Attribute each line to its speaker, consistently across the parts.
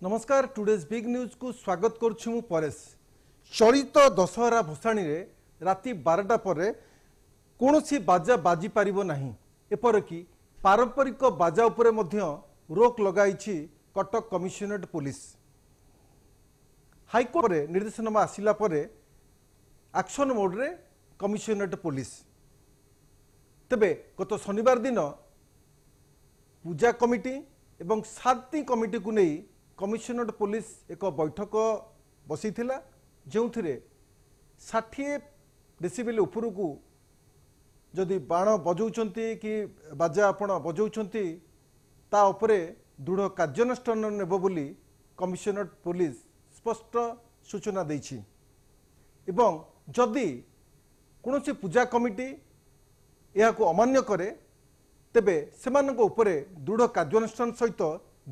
Speaker 1: नमस्कार today's big news को स्वागत करुछु परेश। चलित दशहरा भसाणी रे राति 12टा पर कौनसी बाजा बाजी पारिबो नाही। एपरकि पारंपरिक बाजा उपरे मध्य रोक लगाइछि कटक कमिशनरेट पुलिस। हाईकोर्ट रे निर्देशनामा आसिला परे एक्शन मोड रे कमिशनरेट पुलिस। तेबे गत शनिवार दिन पूजा कमिटी एवं शांति कमिटी को नहीं कमिशनरेट पुलिस एक बैठक बसी जो 60 डेसिबल उपरू को जदि बाण बजाउछंती कि बाजा आपण बजाउछंती ता उपरे दृढ़ कार्यानुष्ठान नेब बोली कमिशनरेट पुलिस स्पष्ट सूचना देछि। एवं जदि कौन पूजा कमिटी यह अमान्य करे तेबे सेमानक उपरे दृढ़ कार्यानुष्ठान सहित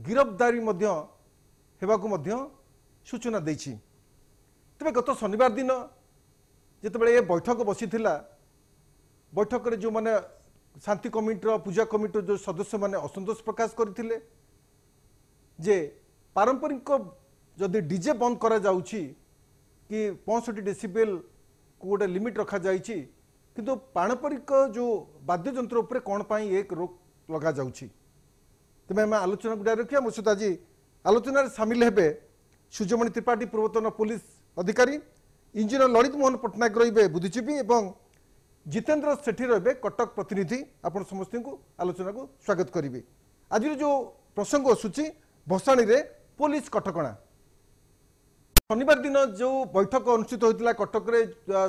Speaker 1: गिरफ्तारी हेबाकु मध्य सूचना देछि। तेबे गत शनिवार दिन जितेबाला ये बैठक बसी बैठक रे जो माने शांति कमिटी पूजा कमिटी जो सदस्य माने असंतोष प्रकाश करथिले जे पारंपरिक जदि डीजे बंद करा जाउछि कि 65 डेसिबल को गोटे लिमिट रखा जाइछि किंतु पारंपरिक जो वाद्य यंत्र उपरे कौन पाई एक रोक लगा जाउछि। तेज आम आलोचना को रखिया मो सहित आज आलोचन सामिल हेबे सूर्यमणि त्रिपाठी पूर्वतन पुलिस अधिकारी, इंजीनियर ललित मोहन पट्टनायक रे बुद्धिजीवी और जितेंद्र सेठी रे कटक प्रतिनिधि। आपण समस्त को आलोचना को स्वागत करी। आज जो प्रसंग आसूची भसाणी रे पुलिस कटकणा। शनिवार दिन जो बैठक अनुष्ठित होता कटक रे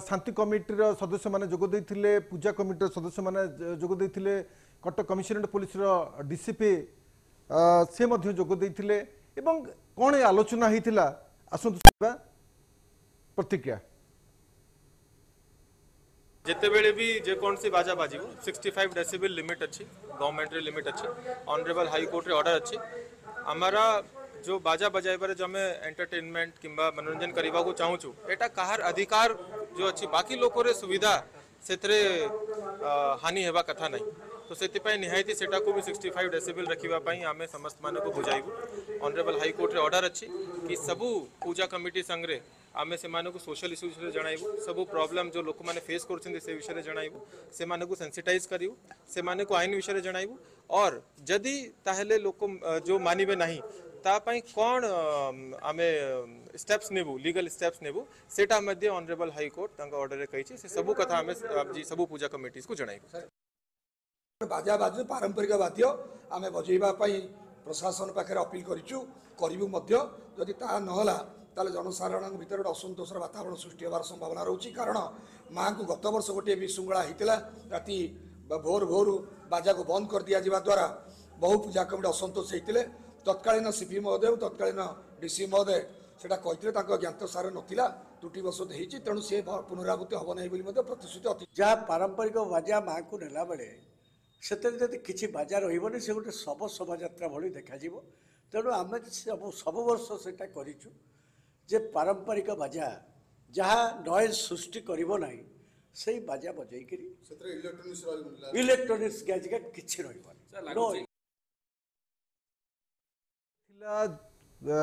Speaker 1: शांति कमिटी सदस्य माने जोग देइथिले, पूजा कमिटी सदस्य माने जोग देइथिले, कटक कमिशनरेट पुलिस डीसीपी से मध्य जोग देइथिले एवं कौन आलोचना होता आसतु प्रतिक्रिया।
Speaker 2: जिते बेले भी जेकोसी बाजा बाजी 65 डेसिबल लिमिट अच्छी गवर्नमेंट रे लिमिट अच्छी ऑनरेबल हाई कोर्ट रे ऑर्डर अच्छी हमारा जो बाजा बजाइबार जो आम एंटरटेनमेंट किंबा मनोरंजन करने को चाहूँ एटा कहार अधिकार जो अच्छी बाकी लोक सुविधा से हानि हेबा कथा नहीं तो से निहायती सेटा को भी 65 डेसिबल रखापी आम समस्त मान को बुझाइबू। ऑनरेबल हाई कोर्ट रे ऑर्डर अच्छी कि सबू पूजा कमिटी संगे आम से सोशल इश्यूज जणाइबू, सबू प्रॉब्लम जो लोक मैंने फेस कर विषय जणाइबू, से को सेंसिटाइज करूँ, से को आईन विषय जणाइबू और जदि ताहेले लोक जो मानिबे नहीं तापाई कौन आम स्टेप्स नेबू, लीगल स्टेप्स नेबू सेटा मध्य ऑनरेबल हाई कोर्ट ऑर्डर रे कही से सबू कथा आम सबू पूजा कमिटीज को जणाइबू।
Speaker 3: बाजा बाजू पारंपरिक वाद्य आम बजेबा प्रशासन पाखे अपील करूँ जदि ता नहला ताले जनसाधारण भीतर गोटे असंतोषर वातावरण सृष्टि होवार संभावना रोचे। कारण माँ को गत वर्ष गोटे विशृंखला होता राति भोर भोर बाजा को बंद कर दि द्वारा बहु पूजा कमिटी असंतोष होते। तत्कालीन सीपी महोदय तत्कालीन डीसी महोदय से कहते ज्ञात सार नाला त्रुटिवशत होती तेणु सी पुनरावृत्ति हम ना प्रतिश्रुति अति
Speaker 4: जहाँ पारंपरिक बाजा माँ को नेला बेले से किसी बाजा रही से गोटे शव शोभा भली देखा तेणु आम सब वर्ष से करूँ जे पारंपरिक बाजा जहाँ नॉइज सृष्टि करिवो नहीं से बाजा बजाई इलेक्ट्रोनिक्स गैजेट किछि रहिबो।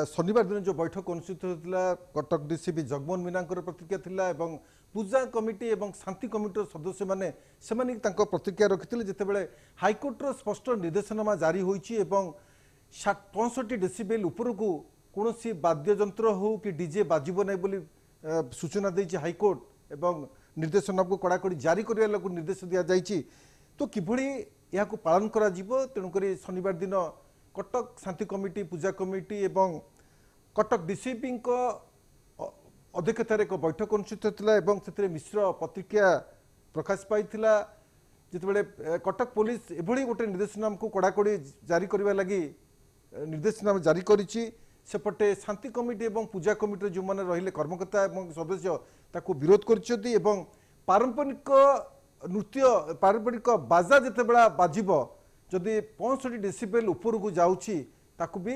Speaker 1: शनिवार दिन जो बैठक अनुष्ठित होता कटक डीसीपी जगमोहन मीना प्रतिक्रिया थिला एवं पूजा कमिटी एवं शांति कमिटी सदस्य माने प्रतिक्रिया रखिते जितेबाला हाईकोर्ट स्पष्ट निर्देशनामा जारी होइछि एवं 65 डेसिबल उपरू को कौन वाद्य यंत्र हो कि डीजे बाजिबो नहीं बोली सूचना देछि हाईकोर्ट एवं निर्देशना को कड़ाकड़ी जारी करने को निर्देश दिया जाइछि। तो किभली या पालन करा जिवो तेणुक शनिवार दिन कटक शांति कमिटी, पूजा कमिटी एवं कटक डीसीपी अध्यक्षतार एक बैठक अनुष्ठित होता एवं से मिश्र प्रतिक्रिया प्रकाश पाई जितेबाला कटक पुलिस एभली गोटे निर्देशनामा को कड़ाकड़ी जारी करने लगी निर्देशनामा जारी करिछि। सेपटे शांति कमिटी एवं पूजा कमिटी जो मैंने रहिले कर्मकर्ता एवं सदस्य ताको विरोध करछथि एवं पारंपरिक नृत्य पारंपरिक बाजा जितेबाला बाजिबो जदि 65 डेसिबल उपरू को जाउछि ताको भी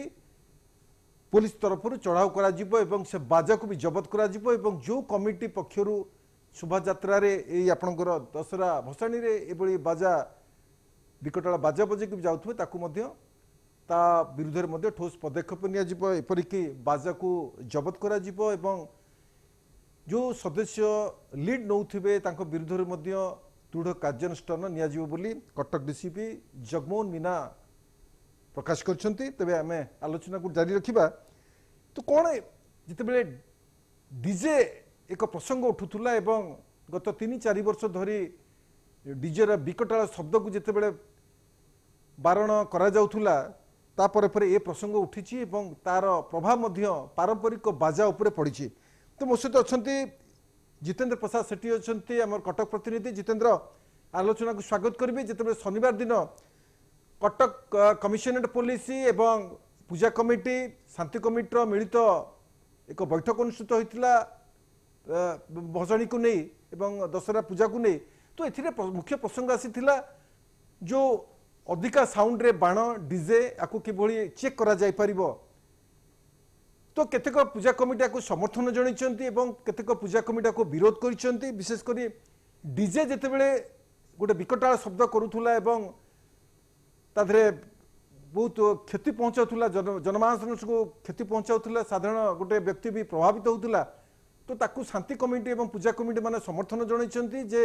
Speaker 1: पुलिस तरफ चढ़ाऊ करा जिवो एवं से बाजा को भी जबत करा जिवो एवं जो कमिटी पक्षरु शोभा यात्रा रे एई आपणकर दशहरा भसाणी रे एभली बाजा विकटाला बाजा बजे जाउथबे ताकू मध्य ତା ବିରୁଦ୍ଧରେ ମଧ୍ୟ ठोस पदक्षेप नियाजिबो एपरिकी बाजा को जबत करा जिबो एवं जो सदस्य लीड नौथिबे तांको विरुद्धरे मध्य दृढ़ कार्यानुष्ठान नियाजिबो बोली कटक डीसीपी जगमोहन मीना प्रकाश करछंती। तबे आमे आलोचना को जारी रखिबा तो कोन जितेबेले डीजे एक प्रसंग उठुथुला एवं गत 3-4 वर्ष धरी डीजे रा विकटाल शब्द को जितेबेले बारण करा जाउथुला तापर पर ए प्रसंग उठिछि एवं तार प्रभाव मध्य पारंपरिक बाजा उपरे पड़िछि। तो मो सहित अच्छा जितेंद्र प्रसाद सेठी अच्छा आम कटक प्रतिनिधि जितेंद्र आलोचना को स्वागत करेंगे। जिते शनिवार दिन कटक कमिशनरेट पुलिस एवं पूजा कमिटी शांति कमिटीर मिलित एक बैठक अनुष्ठित होता भसाणी को नहीं एवं दशहरा पूजा को नहीं। तो ए मुख्य प्रसंग आसीथिला जो अधिका साउंड रे बाण डीजे आकु किभली चेक करा जाय परिबो। तो केतेक पूजा कमिटी को समर्थन जणाइछन्ती एवं केतेक पूजा कमिटी को विरोध करिछन्ती। विशेष करी डीजे जेतेबेले गोटे विकटाल शब्द करूथुला एवं ताधरे बहुत क्षति पहुंचाउथुला जनमानस को क्षति पहुंचाउथुला साधारण गोटे व्यक्ति भी प्रभावित होउथुला। तो ताकू शांति कमिटी एवं पूजा कमिटी माने समर्थन जणाइछन्ती जे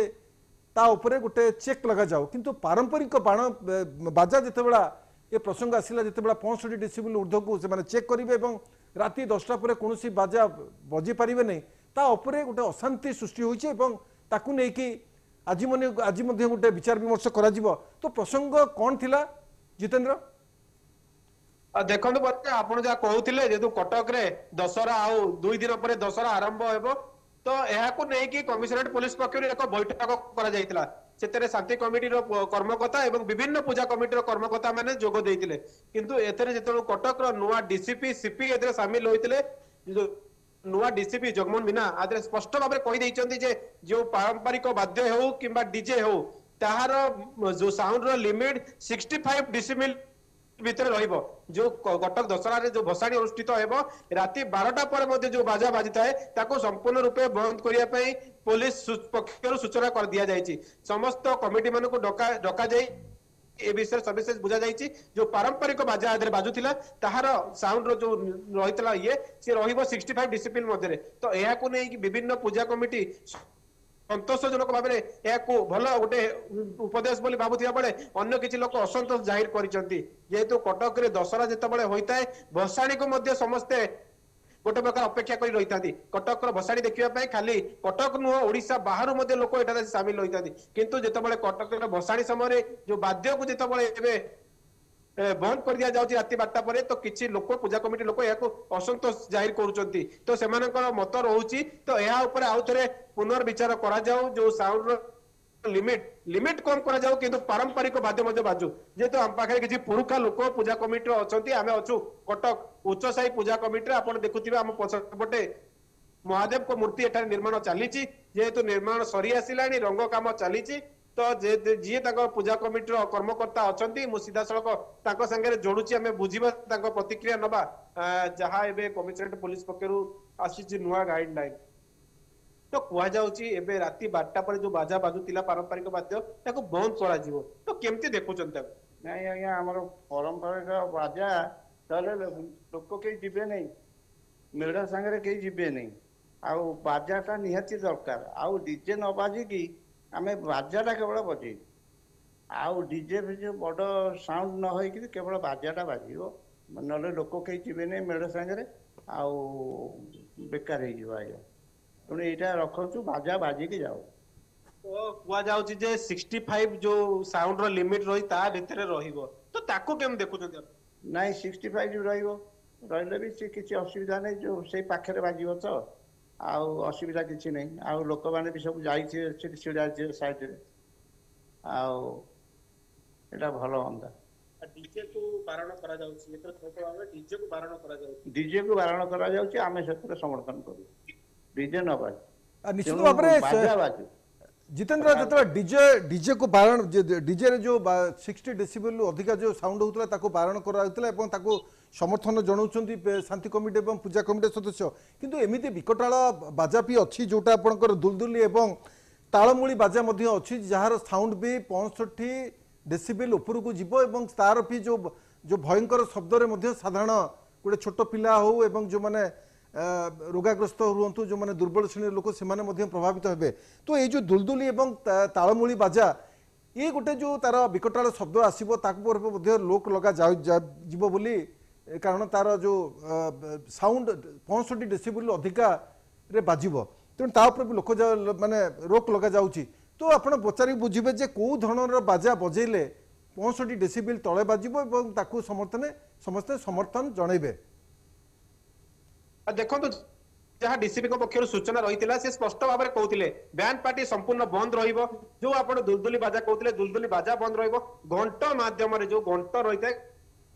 Speaker 1: ता उपरे गोटे चेक लगा जाओ। किंतु पारंपरिक बाण बाजा जितेबेला ये प्रसंग आसिला जितेबेला 65 डेसिबल ऊर्ध्व को से चेक करेंगे और राति 10टा पर कौन बाजा बजी पारे नहीं ता उपरे गोटे अशांति सृष्टि होइछे एवं ताकू नहीं कि आज गोटे विचार विमर्श करा जिवो। तो प्रसंग कौन थिला जितेंद्र?
Speaker 5: देखो आपड़ जहाँ कहते जेहतु कटक रे दशहरा आउ 2 दिन पर दशहरा आरंभ हेबो तो यहाँ नहीं कमिशनरेट पुलिस पक्ष एक बैठक करा से शांति कमिटीर कर्मकर्ता एवं विभिन्न पूजा कमिटीर कर्मकर्ता माने जोग देइतिले। किंतु एथरे जेतलो कटक रो नुआ डीसीपी सीपी एथरे शामिल होइतिले नुआ डीसीपी जगमोहन मीना आदरे स्पष्ट भाव में कहि दैचंती जे जो पारंपरिक वाद्य हो किंबा डीजे हो ताहार जो साउंड रो लिमिट 65 डेसिबल भितर रहिबो। जो कटक दशहरा रे जो भसाणी अनुष्ठित हेबो राति 12टा पर मध्ये जो बाजा बाजी थाए ताको संपूर्ण रूपे बंद करिया पई पुलिस पक्षरु सूचना कर दिया जायछि। समस्त कमिटी मानको डका जाई ए विषय सविशेष बुझा जायछि। जो पारंपरिक बाजा आदरे बाजुथिला ताहार साउंड रो जो रहितला ये से रहिबो 65 डेसिबल मध्ये। तो एहा को नै कि विभिन्न पूजा कमिटी संतोषजनक भाव में भल गोटे उपदेश बोली भावुथिबा बेले अन्य किछि लोक असंतोष जाहिर करिसंती। जेहेतु कटक रे दशहरा जेतेबेले होइताय भसाणी को मध्य समस्ते गोटे प्रकार अपेक्षा करी रहितांती। कटक रो भसाणी देखिबा पई खाली कटक नुह ओडिसा बाहर मध्य लोक एठारे शामिल होइतांती। किंतु जेतेबेले कटक रे भसाणी समय जो वाद्य को जेतेबेले एबे बंद कर दिया जाउची राति 12टा पर तो किछि लोक पूजा कमिटी लोक याको असंतोष जाहिर करूचंती। तो सेमानकर मत रहउची तो एहा ऊपर आउ थरे पुनर्विचार करा जाऊ। जो साउंड लिमिट कम करा जाऊ किंतु पारंपरिक वाद्य मध्य बाजू जेतो हम पाखे किछि पुरुखा लोक पूजा कमिटी अछंती। आमे अछु कटक उच्च साई पूजा कमिटी आपण देखुथिबे हम पछपटे महादेव को मूर्ति एठार निर्माण चलीची। जेहेतु निर्माण सरी आसिलानी रंग काम चलीची तो जी पूजा कमिटी कर्मकर्ता अच्छा मु सीधा सड़क संगे जोड़ुची आम बुझा प्रतिक्रिया नवा जहाँ एवं कमिशनरेट पुलिस पक्षर आसी नुआ गाइडलाइन। तो कहुच्छे राति 12टा पर जो बाजा बाजुला पारंपरिक वाद्य बंद करा तो केमती देखुंत
Speaker 6: नहीं आज्ञा आम पारंपरिक बाजा लोक कई जीवे नहीं मेढ़ सांगे कई जीवे नहीं आउ बाजाटा निहाती दरकार आउ डीजे न बाजिकी आम बाजाटा केवल बजे आउ डीजे फिजे बड़ साउंड न हो केवल बाजाटा बाज ना लोक कई जीवे नहीं मेढ़ सांगे आउ बेकार हो आज्ञा तेणु यहाँ रखु बाजा बाजिकी जाओ।
Speaker 5: तो कहुचे 65 जो साउंड रो लिमिट रही ता भितर रहिबो तो ताको केम देखुछन
Speaker 6: नहीं 65 रही भी से किसी असुविधा नहीं जो से पाखे बाजिबो तो आउ असुविधा किसी नहीं आउ लोक मैंने भी सब जाइए साइड रे आउ एटा भल हमदा
Speaker 5: डीजे को बारण करा जाउछि एतर छोटो भाबे डीजे को बारण करा जाउछि
Speaker 6: डीजे को बारण करा जाउछि आमे सेतरे समर्थन करू डीजे न बाज
Speaker 1: निश्चित भाव में जितेंद्र जो डीजे को बारण डीजे रे जो 60 डेसिबल अधिका जो साउंड होता ताको बारण करा समर्थन जनाउछंती शांति कमिटी एवं पूजा कमिटी सदस्य किंतु एमिति विकटाल बाजा भी अच्छी जोटा आपनकर दुलदुली एवं तालमुली बाजा मध्य अच्छी जार साउंड भी 65 डेसिबल ऊपर को जीव एवं तार भी जो जो भयंकर शब्द साधारण गोटे छोट पिला हो एवं जो मैंने रोगाग्रस्त रुहतु जो मैंने दुर्बल श्रेणी लोक से प्रभावित हे। तो ये जो दुलदुली एवं तालमुली बाजा ये गोटे जो तार विकटाल शब्द आसो लोक लगा जीव बोली कारण तार जो साउंड 65 डेसिबल अधिका रे बाजिबो तेणु ता भी लोक माने रोक लगा जाउची। तो आपण पचारि बुझिबे जे को धरणर बाजा बजेले 65 डेसिबल तले बाजिबो एवं ताकू समस्ते समर्थन जणैबे।
Speaker 5: देखो जहाँ डीसीपी पक्षर सूचना रही से स्पष्ट भाव में कहते बैंड पार्टी संपूर्ण बंद रहिबो। जो आप दुलदुली बाजा कहते दुलदुली बाजा बंद रहिबो। घंट माध्यम जो घंट रही है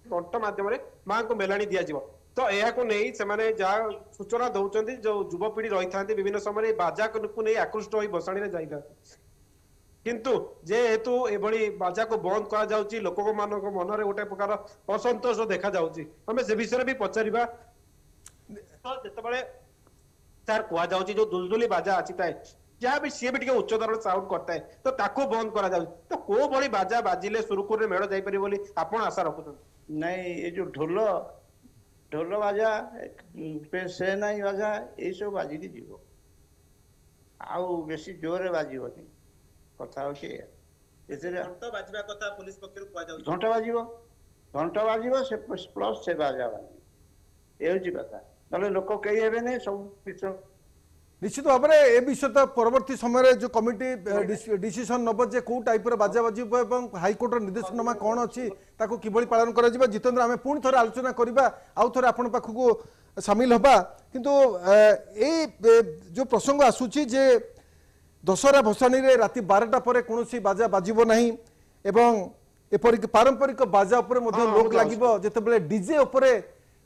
Speaker 5: घंट माध्यम माँ को मेलाणी दि जाव। तो यह नहीं से जहाँ सूचना दौरान जो युवपीढ़ी रही था विभिन्न समय बाजा को नहीं आकृष्ट हो बसाणी जाई किंतु जेहेतु एभली बाजा को बंद करा जाउची लोक मान मन गोटे प्रकार असंतोष देखा जाउची हमें से विषय भी पचारिबा। तो जेतबेले तार कुआ जाउची जो दुलदुली बाजा आछि ताए जहाँ भी सी भी उच्च धरण साउंड करता है तो ताको बंद करा जाउची। तो को भली बाजा बाजिले सुरुखुर रे मेड़ जाई परि बोली आपण आशा रखुछन?
Speaker 6: नहीं ये जो ढोल ढोल बाजा से नहीं बाजा ये सब बाजिकी जीव आउ बेसी जोर बाजिबनी कथा होची
Speaker 5: घंटा बाजिबा कथा पुलिस पक्षर कुआ जाउची।
Speaker 6: घंटा बाजिबो से प्लस से बाजा बाजी ये कथा ना लोक कई हे नहीं सब
Speaker 1: निश्चित भाव में ए विषय तो परवर्ती समय जो कमिटी डिसीजन नब जे कौ टाइप बाजा बाजिब और हाइकोर्ट निर्देशनामा कौन अच्छी ताको किभली पालन करा जिबा। जितेंद्र आम पुणी थे आलोचना करवा आउ थे आपण पाखक सामिल हवा किंतु जो प्रसंग आसूची जे दशहरा भसाणी रे राति 12टा पर कौन बाजा बाजिब नहीं एवं एपरिक पारंपरिक बाजा उपर लोक लागिबो जेतेबेले डीजे उपरे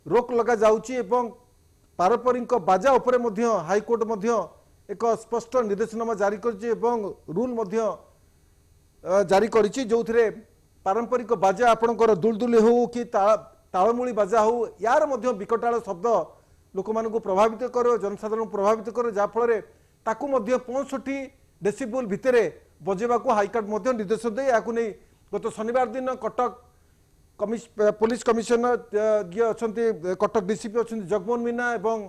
Speaker 1: रोक लगा जाउची एवं पारंपरिक बाजा उपरे हाइकोर्ट एक स्पष्ट निर्देशनामा जारी करछि एवं रूल जारी करछि जो थिरे पारंपरिक बाजा आपणकर दुलदुली हो कि तालमुली बाजा हो यार विकटाल शब्द लोक मानक प्रभावित करो जनसाधारण प्रभावित करो जहाँ फल ताकू 65 डेसिबल भितरे बजेबाकू हाइकोर्ट निर्देश दे या गत शनिवार दिन कटक पुलिस कमिशनर जी अच्छा कटक डीसीपी अच्छा जगमोहन मीना एवं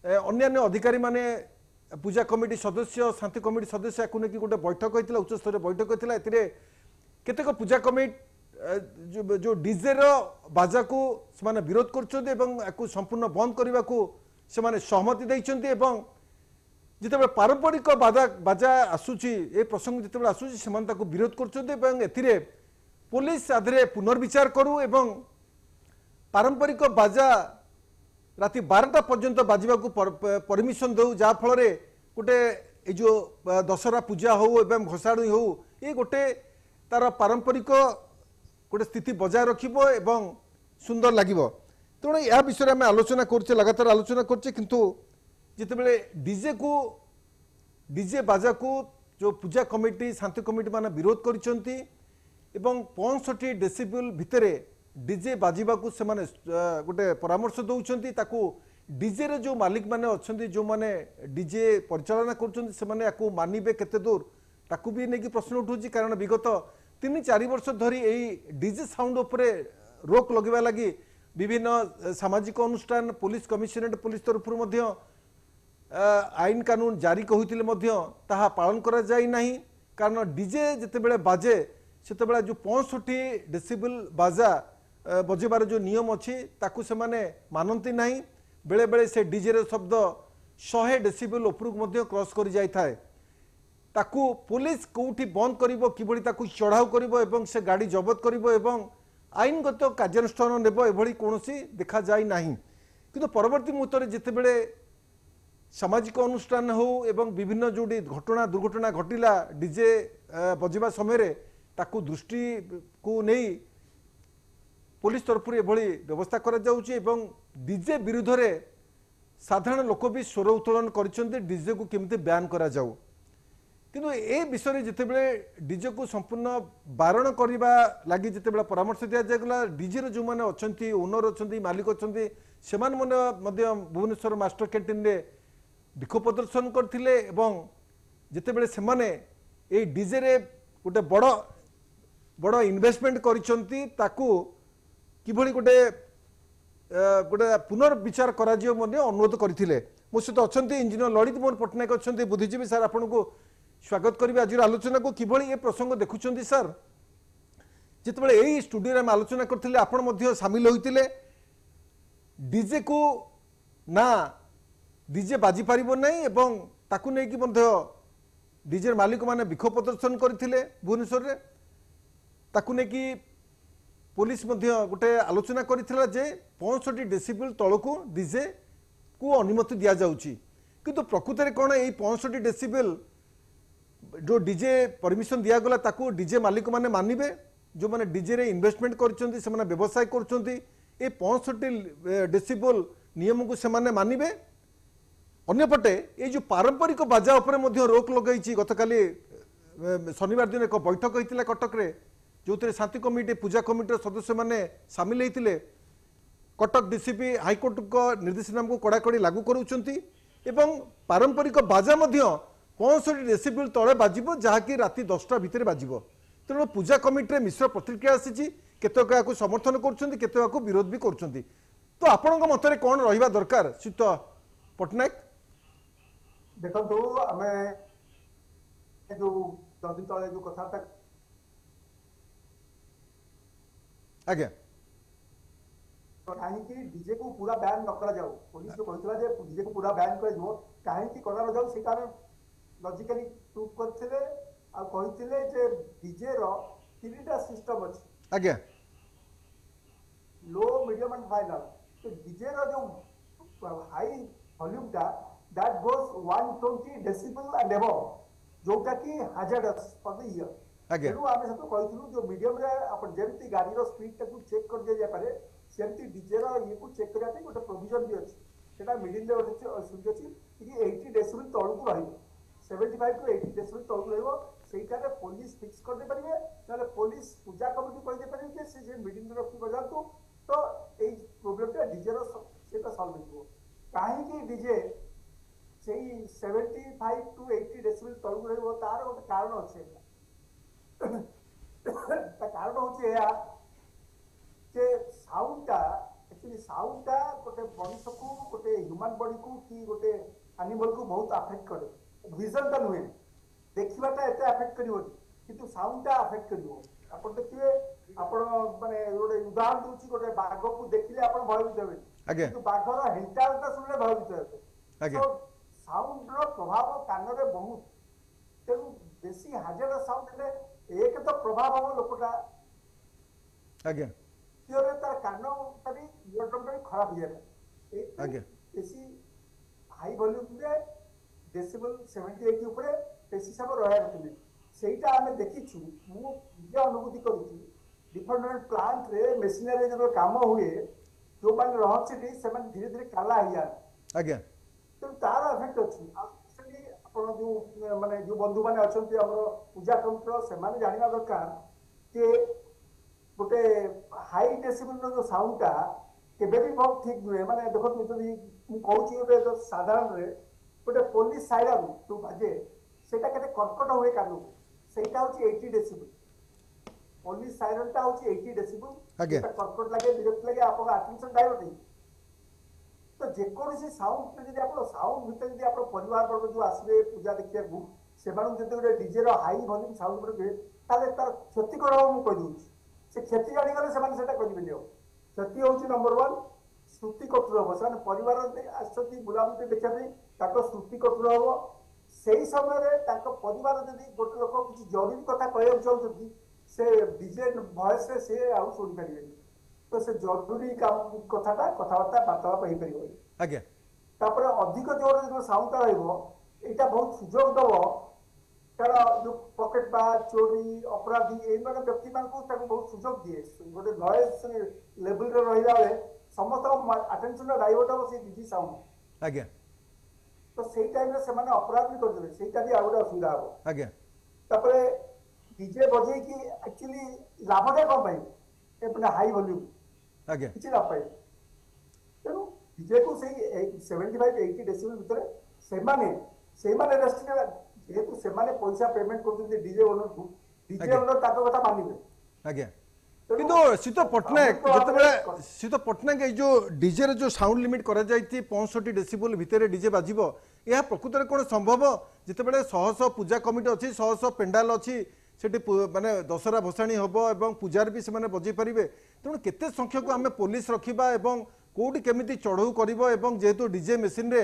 Speaker 1: अन्य अधिकारी माने पूजा कमिटी सदस्य शांति कमिटी सदस्य या गोटे बैठक होता उच्च स्तर बैठक होता है केतेक पूजा कमिटी जो डीजे बाजा को से विरोध कर संपूर्ण बंद करने को से सहमति देते जिते पारंपरिक बाजा आसूची ए प्रसंग जिते आसूची से विरोध कर पुलिस आधे पुनर्विचार करू एवं पारंपरिक बाजा राति 12टा पर्यंत बाजिबा को परमिशन दो जहाँ फल गोटे जो दशहरा पूजा हो एवं भसाणी हो ये गोटे तार पारंपरिक गोटे स्थिति बजाय रखिबो एवं सुंदर लागिबो। तेणु यह विषय में आलोचना करछे लगातार आलोचना करछे किंतु जितेबेले डीजे बाजा को जो पूजा कमिटी शांति कमिटी माने विरोध करिसेंती एवं 65 डेसिबल भितरे डीजे बाजिबा को से गोटे परामर्श दौरान ताकू डीजे रे जो मालिक माने अच्छे जो माने डीजे परिचालना कर मानवे केते दूर ताकू भी नहीं प्रश्न उठूँ कारण विगत 3-4 वर्ष धरी यही डीजे साउंड उपरे रोक लगवा लगी विभिन्न सामाजिक अनुष्ठान पुलिस कमिशनरेट पुलिस तरफ आईन कानून जारी कहते पालन करा जाई नहीं कारण डीजे जितेबेले बाजे से जो 65 डेसिबल बाजा बजेबार जो नियम अच्छी ताकू से माने मानती नहीं बेले बेले से डीजे रे शब्द 100 डेसिबल उपरक क्रॉस कर जाई थाए ताकू पुलिस कोठी बंद करिवो किबळी ताकू चढ़ाऊ करिवो एवं से गाड़ी जबत करिवो एवं आईनगत कार्यानुष्ठान नेबो एभली कोनोसी देखा जाई नाही किंतु परवर्ती मुहूर्त रे जितेबेले सामाजिक अनुष्ठान हो एवं विभिन्न जोड़ी घटना दुर्घटना घटिला डीजे बजेबा समय ताकू दृष्टि को नहीं पुलिस तरफ एभली व्यवस्था करा जाउची एवं डीजे विरुद्ध रे साधारण लोक भी स्वर उत्तोलन कर डीजे को केमती बैन करा जाऊ किंतु ए विषय जितेबेले डीजे को संपूर्ण बारण करने लगी जितेबेले परामर्श दि जागला डीजे जो मैंने अच्छा ओनर अच्छा मालिक अच्छा से भुवनेश्वर मास्टर कैंटीन रे विक्षोभ प्रदर्शन करथिले एवं जितेबेले सेमाने ए डीजे रे गोटे बड़ बड़ इन्वेस्टमेंट करिसंती ताकू किभଳି गोटे गोटे पुनर्विचार करा जियो मने अनुरोध करथिले। मो सहित अछंती इंजीनियर ललित मोहन पटनायक अछंती बुद्धिजीवी सर आपनको स्वागत करिवे आज आलोचना को किभଳି ए प्रसंग देखुछंती सर जितेबाला यही स्टूडियो में आलोचना करथिले आपण मध्य शामिल होइतिले डीजे को ना डीजे बाजी पारिबो नै एवं ताकू नै कि मध्य डीजे मालिक माने विक्षोभ प्रदर्शन करथिले भुवनेश्वर रे ताकू नै कि पुलिस मध्य गोटे आलोचना करथिला जे 65 डेसिबल तळकू डीजे को अनुमति दिया जाउची किंतु प्रकृत रे कोन एई 65 डेसिबल जो डीजे परमिशन दिया गला ताकू डीजे मालिक माने मानिबे जो माने डीजे रे इन्वेस्टमेंट करचंती से माने व्यवसाय करचंती ए 65 डेसिबल नियम को से माने मानिबे अन्यपटे ये जो पारंपरिक बाजा उपरे मध्य रोक लगाई गतकाली शनिवार दिन एक बैठक होता कटक रे जो शांति कमिटी पूजा कमिटी सदस्य माने सामिल होते कटक डीसीपी हाईकोर्ट को निर्देशनामा को कड़ाकड़ी लागू करुँच पारंपरिक बाजा 65 डेसिबल तले बाजिबो जहाँकि राति 10टा भितर बाजिबो तेणु पूजा कमिटी मिश्र प्रतिक्रिया आसी केतक या समर्थन कर विरोध भी कर तो आपण मतरे कौन रहिबा दरकार श्रीयुत पटनायक
Speaker 7: देखो आम जो दिन तले जो कथा
Speaker 1: आज्ञा
Speaker 7: कहीं डीजे को पूरा बैन न करा जाऊ पुलिस जो कहथिला जे डीजे को पूरा बैन कर दियो कहीं करा न जाऊ से कारण लॉजिकली प्रूव करथिले आ कहिथिले जे डीजे रो तीनटा सिस्टम अछि
Speaker 1: आज्ञा
Speaker 7: लो मीडियम एंड फाइनल तो डीजे रो जो हाई वॉल्यूम टा that goes 120 decibel and above जोटा की हैजर्डस फॉर द ईयर
Speaker 1: आज्ञा
Speaker 7: तेणु आम सब कहथिलु जो मीडियम रे अपन जेमती गाड़ी रो स्पीड टा को चेक कर दिया जाय पारे सेमती डीजे रो ये को चेक करिया गोटे प्रोविजन भी अछि सेटा मिडिल ले सुझ अछि कि 80 डेसिबल तळकु रहिबो 75 टू 80 डेसिबल तळकु रहिबो सेटा रे पुलिस फिक्स कर दे परिबे नाले पुलिस पूजा कमिटी कहि दे परिबे जे से मिडिल रे रखि बजातु तो ए प्रॉब्लम टा डीजे रो सेटा सॉल्व हो काहे कि डीजे सेही 75 टू 80 डेसिबल तळकु रहिबो तार गोटे कारण अछि ता कारण होचे या जे साउंड टा एक्चुअली साउंड टा गोटे मनुष्य को गोटे ह्यूमन बॉडी को कि गोटे एनिमल को बहुत अफेक्ट करे विजन टा नुहे देखिबाटा एते अफेक्ट करिवो किंतु साउंड टा अफेक्ट करिवो आपण देखिबे आपण माने गोटे उदाहरण दूची गोटे बाघ को देखिले आपण भयभीत हेबे किंतु बाघर हेंटालटा सुनले भयभीत हेबे तो साउंड रो प्रभाव कान रे बहुत तेनु बेसी हाजर साउंड ले एक तो प्रभाव हम लोकटा
Speaker 1: आज्ञा
Speaker 7: क्यों तार कान तभी इयरड्रम भी खराब हो जाता
Speaker 1: आज्ञा
Speaker 7: बेसी हाई वॉल्यूम रे डेसिबल 70 80 ऊपर बेसी सब रहया करथिले सेटा हमें देखिछु मु जे अनुभूति करिछु डिफरेंट प्लांट रे मशीनरी जो काम हुए जो मान रहछि से मान धीरे धीरे काला हिया
Speaker 1: आज्ञा
Speaker 7: तो तार इफेक्ट अछि आपण जो माने जो बंधु माने अछंती हमरो पूजा कमिटी से माने जानिबा दरकार के गोटे हाई डेसिबल जो साउंड टा केबे भी बहुत ठीक नुहे माने देखो तुम मु कहूची गोटे जो साधारण रे गोटे पुलिस साइरन तू बाजे सेटा केते कर्कट हुए कानु सेटा होची 80 डेसिबल पुलिस साइरन टा होची 80 डेसिबल
Speaker 1: आगे
Speaker 7: कर्कट लागे विरक्त लागे आपन अटेंशन डायवर्ट तो जेकोन से साउंड पे यदि आपण साउंड भीतर यदि आपण परिवार वर्ग जो आसबे पूजा देखिया को सेमान जदि गोटे डीजे रो हाई वॉल्यूम साउंड पर ताले तार क्षति करबो मु कहि दूची से क्षति जानी गले सेमान सेटा करिबेनी हो क्षति होची नंबर 1 श्रुति कठोर हो सन परिवार आसती बुलाबुते देखिया पे ताको श्रुति कठोर हो सेही समय रे ताको परिवार जदि गोटे लोक किछि जरूरी कथा कहय चाहउछथि से डीजे वॉइस रे से आउ सुनि परिबेनी तो से जरूरी काम कथाटा कथावार्ता वार्तालाप हो परिबो
Speaker 1: आज्ञा
Speaker 7: तापर अधिक जोर जो साउंड रहइबो एटा बहुत सुजोग दबो कारण जो पॉकेट बार चोरी अपराधी ए माने व्यक्ति मान को ताको बहुत सुजोग दिए गोटे नॉइज लेवल रे रहिला बेले समस्त अटेंशन डाइवर्ट हो से डीजे साउंड
Speaker 1: आज्ञा
Speaker 7: तो सेही टाइम रे से माने अपराध भी कर देबे सेटा भी आउडा असुविधा हो
Speaker 1: आज्ञा
Speaker 7: तापर डीजे बजे की एक्चुअली लाभटा कोन भाई ए अपना हाई वॉल्यूम
Speaker 1: आज्ञा
Speaker 7: किछि लाभ पाए तेनु डीजे को सेही 75 80 डेसिबल भितर सेमाने रेस्ट्रिक्ट जेहेतु सेमाने पैसा पेमेंट करते डीजे ओनर को डीजे ओनर ताको कथा मानिबे
Speaker 1: आज्ञा কিন্তু শীତ ପଟ୍ଟନାୟକ ଯେତେବେଳେ ଶୀତ ପଟ୍ଟନାୟକ ଏଇ ଯୋଉ ଡିଜେ ର ଯୋଉ ସାଉଣ୍ଡ ଲିମିଟ କରାଯାଇଛି 65 ଡେସିବଲ ଭିତରେ ଡିଜେ ବାଜିବ ଏହା ପ୍ରକୃତରେ କ'ଣ ସମ୍ଭବ ଯେତେବେଳେ ଶହ ଶହ ପୂଜା କମିଟି ଅଛି ଶହ ଶହ ପେଣ୍ଡାଲ ଅଛି ସେଠି ମାନେ ଦଶହରା ଭସାଣୀ ହବ ଏବଂ ପୂଜାରେ ବି ସେମାନେ ବଜେଇ ପାରିବେ ତେଣୁ କେତେ ସଂଖ୍ୟକ ଆମେ ପୋଲିସ ରଖିବା ଏବଂ କୋଉଠି କେମିତି ଚଢ଼ଉ କରିବ ଏବଂ ଯେହେତୁ ଡିଜେ ମେସିନରେ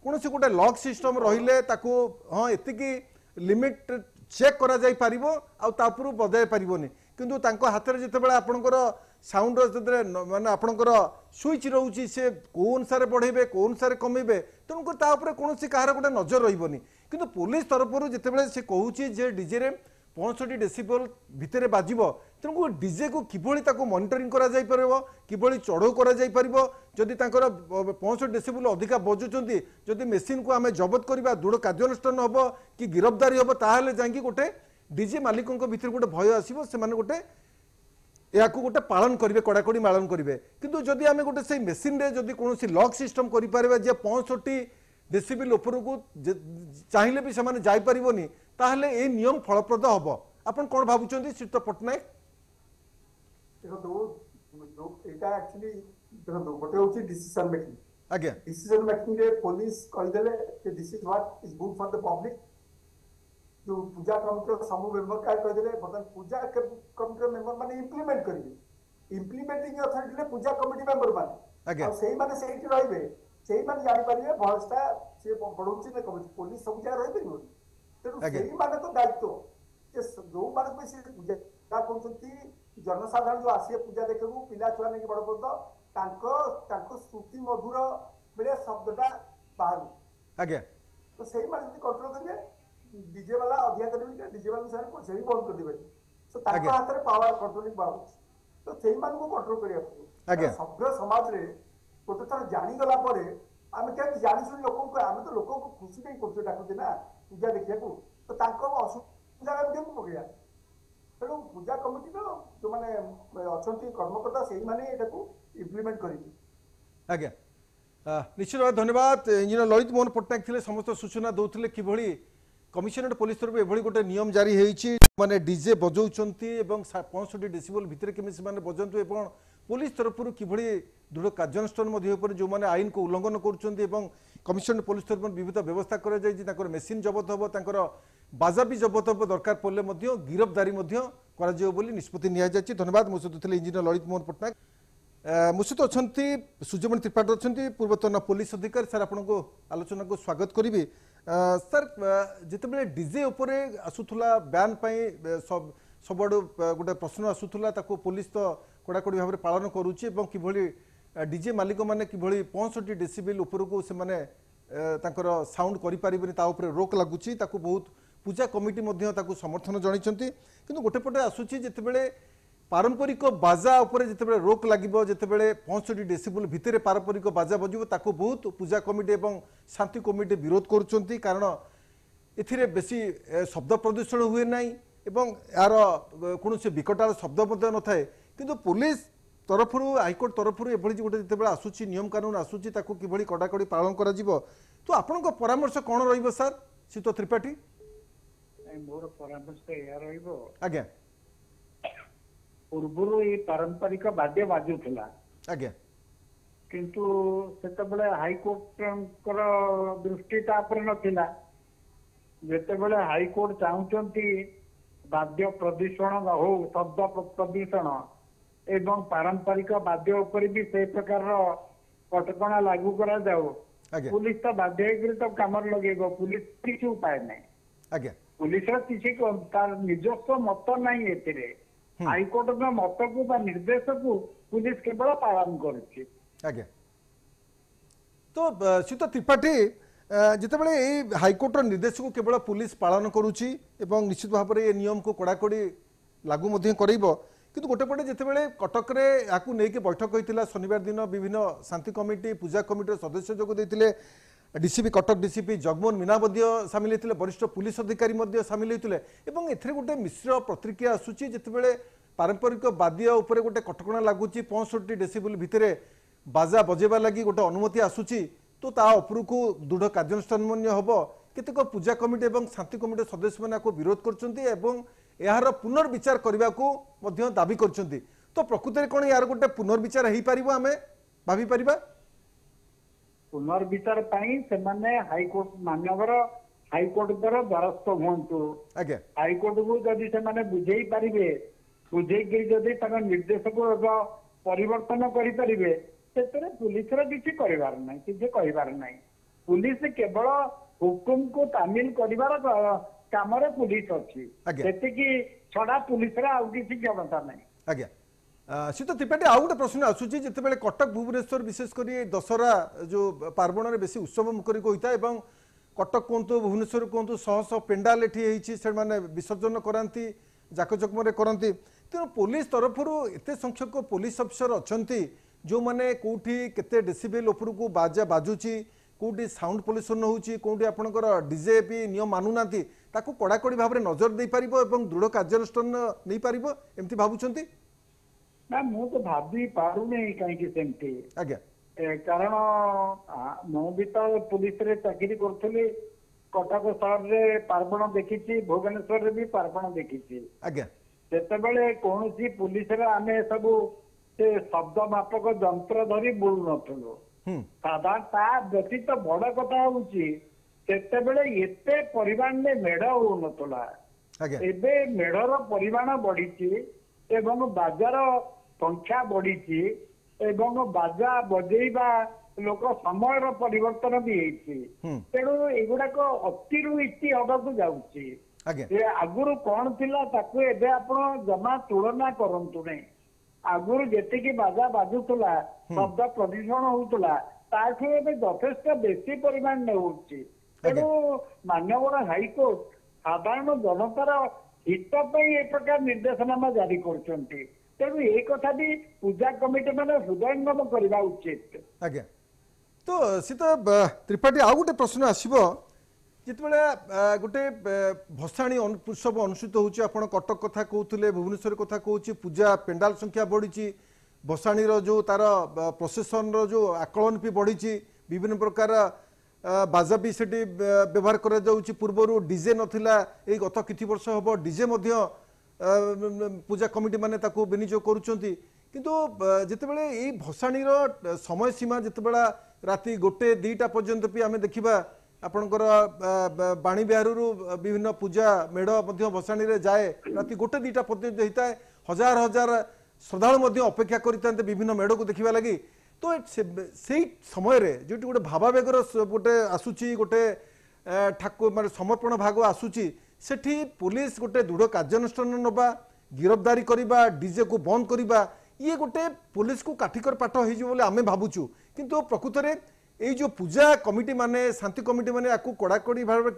Speaker 1: କୌଣସି ଗୋଟେ ଲକ୍ ସିଷ୍ଟମ ରହିଲେ ତାକୁ ହଁ ଏତିକି ଲିମିଟ ଚେକ୍ କରାଯାଇ ପାରିବ ଆଉ ତାପରୁ ବଜାଇ ପାରିବନି କିନ୍ତୁ ତାଙ୍କ ହାତରେ ଯେତେବେଳେ ଆପଣଙ୍କର ସାଉଣ୍ଡର ଯେତେବେଳେ ମାନେ ଆପଣଙ୍କର ସୁଇଚ୍ ରହୁଛି ସେ କୋଉ ଅନୁସାରେ ବଢ଼େଇବେ କୋଉ ଅନୁସାରେ କମେଇବେ ତେଣୁକରି ତା ଉପରେ କୌଣସି କାହାର ଗୋଟେ ନଜର ରହିବନି କିନ୍ତୁ ପୋଲିସ ତରଫରୁ ଯେତେବେଳେ ସେ କହୁଛି ଯେ ଡିଜେରେ 65 ଡେସିବଲ ଭିତରେ ବାଜିବ ତେଣୁ ଡିଜେ को किभଳି ତାକୁ ମନିଟରିଂ କରାଯାଇ ପାରିବ କିଭଳି ଚଢ଼ଉ କରାଯାଇ ପାରିବ ଯଦି ତାଙ୍କର 65 ଡେସିବଲ ଅଧିକା ବଜୁଛନ୍ତି ଯଦି ମେସିନକୁ ଆମେ ଜବତ କରିବା ଦୃଢ଼ କାର୍ଯ୍ୟାନୁଷ୍ଠାନ ହେବ କି ଗିରଫଦାରୀ ହେବ ତାହେଲେ ଯାଇକି ଗୋଟେ डीजे मालिकों भीतर गोटे भय आसो से गोटे या गोटे पालन करेंगे कड़ाकड़ी पालन करेंगे किंतु जदि आम गोटे से मेसीन रे जदि कौन लॉक सिस्टम करें 65 डेसिबल उपर को चाहिए भी से जापरनी ताहले ए नियम फलप्रद हम आप कौन भावुं श्रीत पट्टनायक
Speaker 7: गोटे हूँ डिसीजन मेकिंग
Speaker 1: आज्ञा
Speaker 7: डिसीजन मेकिंग रे पुलिस कहीदेले this is what is good for the public जो पूजा कमिटी समूह मेंबर का कहीदेले बर्तमान पूजा कमिटी मेंबर माने इंप्लीमेंट करेंगे इंप्लीमेंटिंग अथॉरिटी रे पूजा कमिटी मेंबर माने और सेही माने सेही रहिबे सेही माने जानि परिबे भरसटा से बढौछि ने कमिटी पुलिस सब जगह रहि परिबो तेनु सेही माने तो दायित्व जे जो माने पे से पूजा का कोनथि जनसाधारण जो आसी पूजा देखबो पिला छुआ ने बड़ बड़ तांको श्रुति मधुर बेले शब्दटा बाहर
Speaker 1: आज्ञा
Speaker 7: तो सेही माने कंट्रोल करिवे डीजे वाला अधिया करबे डीजे वाला सारे को सेही बंद कर दिबे सो ताको हाथ रे पावर कंट्रोलिंग पावर तो सेही मान को कंट्रोल करिया
Speaker 1: आज्ञा
Speaker 7: सभ्य समाज रे गोटे थर जानि गला परे आमे के जानि सुनि लोकन को आमे तो लोकन को खुशी नहीं करते डाकुते ना पूजा देखिया को तो ताको असुविधा में को पकड़िया तेणु पूजा कमिटी जो माने अछंती कर्मकर्ता सेही माने एटा को इम्प्लीमेंट करिबे
Speaker 1: आज्ञा निश्चित भाव धन्यवाद इंजीनियर ललित मोहन पट्टनायक थे समस्त सूचना दौले कि कमिशनरेट पुलिस तरफ एभली गोटे नियम जारी होती माने डीजे बजाउछंती 65 डेसिबल भितर केमिति माने बजंतु एवं पुलिस तरफ किभली दृढ़ कार्यानुष्ठान जो माने आईन को उल्लंघन करुछंती कमिशनरेट पुलिस तरफ विविध व्यवस्था करा जायछि ताकर मेसिन जबत हबो ताकर बाजा भी जबत हबो दरकार पड़ले मध्य गिरफ्तारी मध्य करा जिवो बोली निष्पत्ति निया जायछि धन्यवाद मो सहित थे इंजीनियर ललित मोहन पट्टनायक मो सहित अछंती सूर्यमणि त्रिपाठी अछंती पूर्वतन पुलिस अधिकारी सर आपनको आलोचना को स्वागत करिवे सर जितेबाला डीजे उपरे आसुला बैन सबुआड़ गोटे प्रश्न आसुला पुलिस तो कड़ाकड़ी भाव में पालन करुच्ची किभली डीजे मालिक मैंने किभली 65 डेसिबल उपरको से साउंड करें रोक लगुच बहुत पूजा कमिटी समर्थन जनइंट कि गोटे पटे आसूची जितेबाला पारंपरिक बाजा उपरे जितेबाला रोक लगे जितेबाला 65 डेसिबल भितर पारंपरिक बाजा बजो ताको बहुत पूजा कमिटी एवं शांति कमिटी विरोध करुँच कारण एथिरे बेसी शब्द प्रदूषण हुए ना यार कौन विकटाल शब्द न थाए किंतु पुलिस तरफ हाइकोर्ट तरफ एभली गोटे जितेबाला आसूची नियम कानून आसूची ताको किभली कड़ाकड़ी पालन करा जिवो तो आपनका परामर्श कौन रहिबो सर शीत त्रिपाठी
Speaker 6: मोर परामर्श या रहिबो
Speaker 1: आज्ञा
Speaker 6: पूर्व ये पारंपरिक वाद्य बाजुला
Speaker 1: आज्ञा
Speaker 6: किंतु सेतबेले हाईकोर्ट दृष्टि नथिला जेतेबेले हाईकोर्ट चाहूचंती वाद्य प्रदूषण हो शब्द प्रदूषण एवं पारंपरिक वाद्य उपर भी से प्रकार कटकणा लागू करा जाओ पुलिस तो बाध्य तो काम लगे पुलिस किसी उपाय नहीं
Speaker 1: आज्ञा
Speaker 6: पुलिस किसी तार निजस्व मत नहीं एतिरे हाईकोर्ट मत को निर्देश को पुलिस केवल पालन करुच्ची
Speaker 1: आज्ञा तो शीत त्रिपाठी जितेबाला हाईकोर्टर निर्देश को केवल पुलिस पालन करुच्ची निश्चित भाव में नियम को कड़ाकड़ी लागू किंतु गोटे पटे जितेबाला कटक में बैठक होता शनिवार दिन विभिन्न शांति कमिटी पूजा कमिटी सदस्य जोग देते डीसीपी कटक डीसीपी जगमोहन मीना सामिल होते वरिष्ठ पुलिस अधिकारी सामिल होते गोटे मिश्र प्रतिक्रिया आसूची जितेबाला पारंपरिक वाद्य उपर गोटे कटकणा लगुच 65 डेसिबल भितर बाजा बजेबा लगी गोटे अनुमति आसूची तो ता उपरकू दृढ़ कार्यानुष्ठान हम केतेक पूजा कमिटी और शांति कमिटी सदस्य मैंने विरोध कर पुनर्विचार करने को दाबी कर तो प्रकृति कौन यार गोटे पुनर्विचार हो पार आम भाभी पार
Speaker 8: पुनर्विचार हाइकोर्ट मानवर हाइकोर्ट द्वारा द्वारस्थ हूँ
Speaker 1: आज्ञा
Speaker 8: हाइकोर्ट को जदि से बुझे पारे बुझेक जदि निर्देश को परिवर्तन करें से पुलिस किसी करार ना किसी कहबार ना पुलिस केवल हुकुम को तामिल कर काम पुलिस अच्छी छड़ा पुलिस आउ किसी क्षमता ना
Speaker 1: आज्ञा शीत त्रिपाठी आउ गोटे प्रश्न आसूची जितेबाला कटक भुवनेश्वर विशेषकर दशहरा जो पार्वण में बेसी उत्सव मुखरिक होता है कटक कहतु भुवनेश्वर कहतु शह शह पेंडाल एटी से विसर्जन कराती जाकजकम करती तेणु पुलिस तरफ एत संख्यक पुलिस अफिसर अच्छा जो मैंने कौटी केते डेसिबेल उपरकू बाजा बाजुची कौटी साउंड पोल्यूशन होउची कौटी आपनकर डीजे भी नियम मानुना ताकू कड़ाकड़ी भाव में नजर दे पारिबो एवं दृढ़ कार्यानुष्ठान नहीं पारिबो एमती भाबुचंती
Speaker 8: ना मु तो भाभी पारुनी कहीं सेमती
Speaker 1: आज्ञा
Speaker 8: कारण मु भी तो पुलिस रे चाकरी करुली कटक सहर रे पार्वण देखी भुवनेश्वर भी पार्वण देखी
Speaker 1: आज्ञा
Speaker 8: से कौन पुलिस रे आमे सब से शब्द मापक जंत्र धरी बुलू नथुलु साधारण व्यतीत बड़ कथा होची एते परिमाण में मेढ़ हो नथुला एबे मेढ़र परिमाण बढ़ी एवं बाजार संख्या बढ़ी एवं बाजा बजेबा लोक समय परिवर्तन भी तेणु एगुड़ाक अतिरु इति हवा जाऊँगी आगुरी कौन थिला ताकू एबे आपण जमा तुलना करंतु नहीं आगुरी जेतिकी बाजा बाजुला शब्द प्रदूषण होउतला ताठू एबे यथेष्ट बेसी परिमाण में होउची तेणु माननीय हाइकोर्ट साधारण जनतार हित ए प्रकार निर्देशनामा जारी करछंती तेणु ये कथा भी पूजा कमिटी माने हृदयंगम करवा उचित
Speaker 1: आज्ञा तो सी तो त्रिपाठी आउ गोटे प्रश्न आसब जितेबाला गोटे भसाणी उत्सव अनुष्ठित होची आपण कटक कथा कहते भुवनेश्वर कथा कहूँ पूजा पेंडाल संख्या बढ़ी भसाणी जो तार प्रोसेसन जो आकलन भी बढ़ी विभिन्न प्रकार बाजा भी से व्यवहार कर पूर्वर डीजे नथिला ए गत किछि वर्ष हम डीजे पूजा कमिटी माने ताकू विनियोग करुचंती किंतु जितेबाला ये भसाणीर समय सीमा जितेबाला राति 1-2टा पर्यंत भी आम देखा आपणकर बाणी बिहारू विभिन्न पूजा मेढ़ भसाणी रे जाए राति 1-2टा पर्यंत होता है हजार हजार श्रद्धालु अपेक्षा करते विभिन्न मेढ़ को देखा लगी तो से समय जो गोटे भावावेगर गोटे आसूची गोटे ठाकुर माने समर्पण भाग आसूची सेठी पुलिस गोटे दृढ़ कार्यानुष्ठान नवा गिरफ्तारी करवा डीजे को बंद करवा ये गोटे पुलिस को काठिकर पाठ हो आम भावुचु किंतु प्रकृत में यही जो पूजा कमिटी माने शांति कमिटी माने आपको कड़ाकड़ी भाव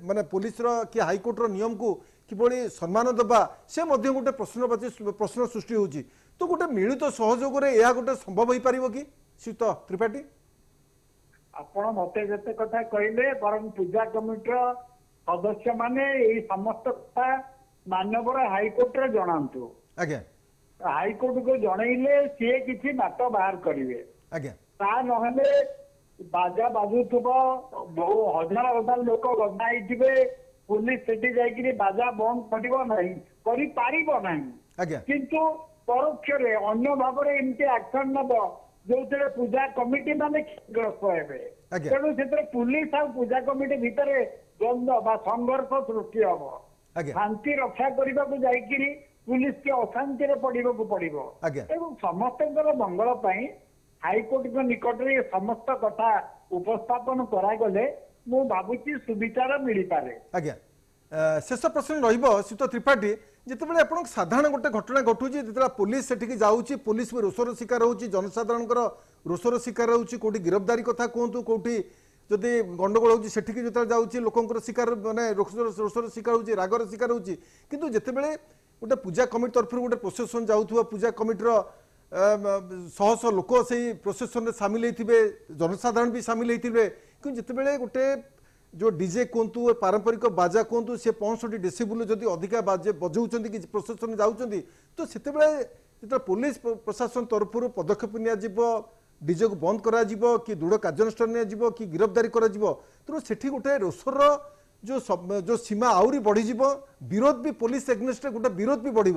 Speaker 1: माने पुलिस कि हाइकोर्ट नियम को किभली सम्मान देवा से गोटे प्रश्न सृष्टि होची तो गोटे मिलित सहयोग यह गोटे संभव हो पार कि शीत त्रिपाठी
Speaker 8: आपण मते जते कथा कहले बरं पूजा कमिटी सदस्य माने यही समस्त कथा माननीय हाइकोर्ट रे जणांतु
Speaker 1: आज्ञा
Speaker 8: हाइकोर्ट को जनइले सी किसी बात बाहर करेंगे
Speaker 1: आज्ञा
Speaker 8: ता नहले बाजा बाजुथुब बहु हजार हजार लोक गदाइथिबे पुलिस सेठी जाइकिरी बाजा बंद करिबो नहीं करि पारिबो नहीं
Speaker 1: आज्ञा
Speaker 8: किंतु परोक्ष रे अन्य भाव रे एमती एक्शन नबो जोथरे पूजा कमिटी माने ग्रस्त हेबे तेणु से पुलिस आ पूजा कमिटी भितर द्वंद्व बा संघर्ष सृष्टि हबो शांति रक्षा करने को जाइकिरी पुलिस के अशांति पड़ो पड़ो एवं समस्त मंगल हाइकोर्ट के निकट में समस्त कथा उपस्थापन करागले मु भावुची सुविचार मिल पारे
Speaker 1: आज्ञा शेष प्रश्न रीत त्रिपाठी जितेबाला आप साधारण गोटे घटना घटू जो पुलिस से जाऊँगी पुलिस भी रोषर शिकार हो जनसाधारण रोषर शिकार होती गिरफ्तारी कथा कहतु कौटी जदि गंडगोल होठी जो जाऊँगी लोक शिकार मानने रोषर शिकार हो रागर शिकार हो कितु जितेबाला गोटे पूजा कमिटी तरफ गोटे प्रोसेसन जाऊँ पूजा कमिटर शह शह लोक से प्रोसेसन सामिल होते जनसाधारण भी सामिल होते कि जितेबाला गोटे जो डीजे कहतु पारंपरिक बाजा कहतु सी 65 डेसिबल जदि अधिका बाजे बजाऊँ कि प्रोसेसन जाऊँगी तो से पुलिस प्रशासन तरफ पदक्षेप निया डीजे को बंद करा कि दृढ़ कार्यानुष्ठान निया कि गिरफ्तारी करा तेणु सेठी गोटे रोषर जो सीमा आहरी बढ़ीज विरोध भी पुलिस एग्नेस्ट गोटे विरोध भी बढ़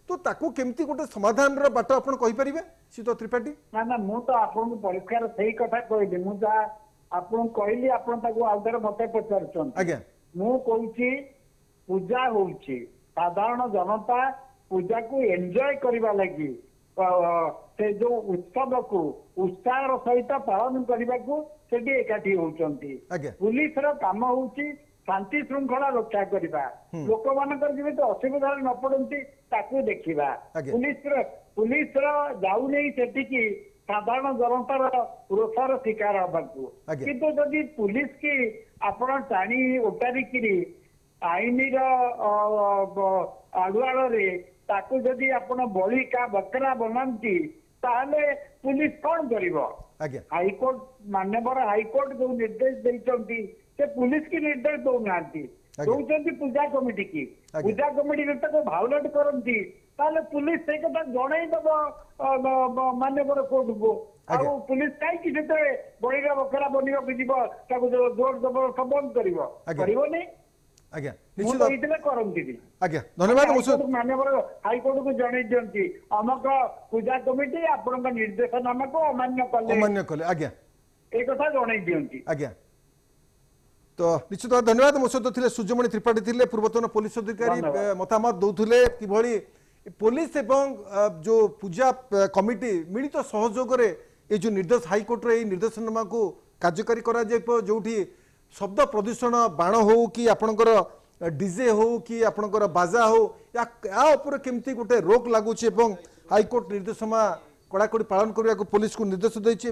Speaker 1: तो ताकू केमती गोटे समाधान रो बाट आपण कहि परिबे शीत त्रिपाठी?
Speaker 8: ना ना मु तो आपन परिष्कार सही कथा कहली मु जा आपन कहली आपन ताकू आउदर मते पचारछन
Speaker 1: आज्ञा
Speaker 8: मु कहूची पूजा होउची साधारण जनता पूजा को एंजॉय करबा लगी से जो उत्सव को उत्साह सहित पालन करने को सेठी एकाठी होउचंती। पुलिस रो काम होउची शांति श्रृंखला रक्षा करबा लोक मानकर जेबे असुविधा न पड़ंती ताकू देखिबा पुलिस रो जाऊ नहीं सेठी की साधारण जनतार रोषार शिकार हबाकू किंतु जदि पुलिस की आपण टाणी उतारिकी आईन आड़ुआड़े ताकू जदि आपण बलि का बकरा बनाती ताहले पुलिस कौन करिवो? हाईकोर्ट मान्यवर हाईकोर्ट जो निर्देश देइचंती से पुलिस की निर्देश दौनाती दौचंती पूजा कमिटी की पूजा कमिटी ने ताको भाउलेट करंती ताहले पुलिस से कथा जणै दबो मान्यवर कोर्ट को आउ पुलिस काई कि जेते बलिरा बकरा बनियो कि जीव ताको जोर जबरदस्त बंद करिवो करिवो नै?
Speaker 1: आज्ञा
Speaker 8: निश्चित
Speaker 1: आज्ञा धन्यवाद
Speaker 8: मान्यवर हाईकोर्ट को जन दिखती अमक पूजा कमिटी आपण निर्देशनामा को अमान्य कले
Speaker 1: आज्ञा
Speaker 8: एक कथा जन दिखती
Speaker 1: आज्ञा। तो निश्चित धन्यवाद मो सहित थे सूर्यमणि त्रिपाठी थे पूर्वतन पुलिस अधिकारी मतामत दौले कि पुलिस एवं जो पूजा कमिटी मिलित सहयोग ये जो निर्देश हाईकोर्ट निर्देशनामा को कार्यकारी करा जो शब्द प्रदूषण बाण हो कि आपणकर डीजे हो कि आपणकर बाजा हो या केमती गोटे रोक लगुच हाईकोर्ट निर्देशनामा कड़ाकड़ी पालन करने को पुलिस को निर्देश देछि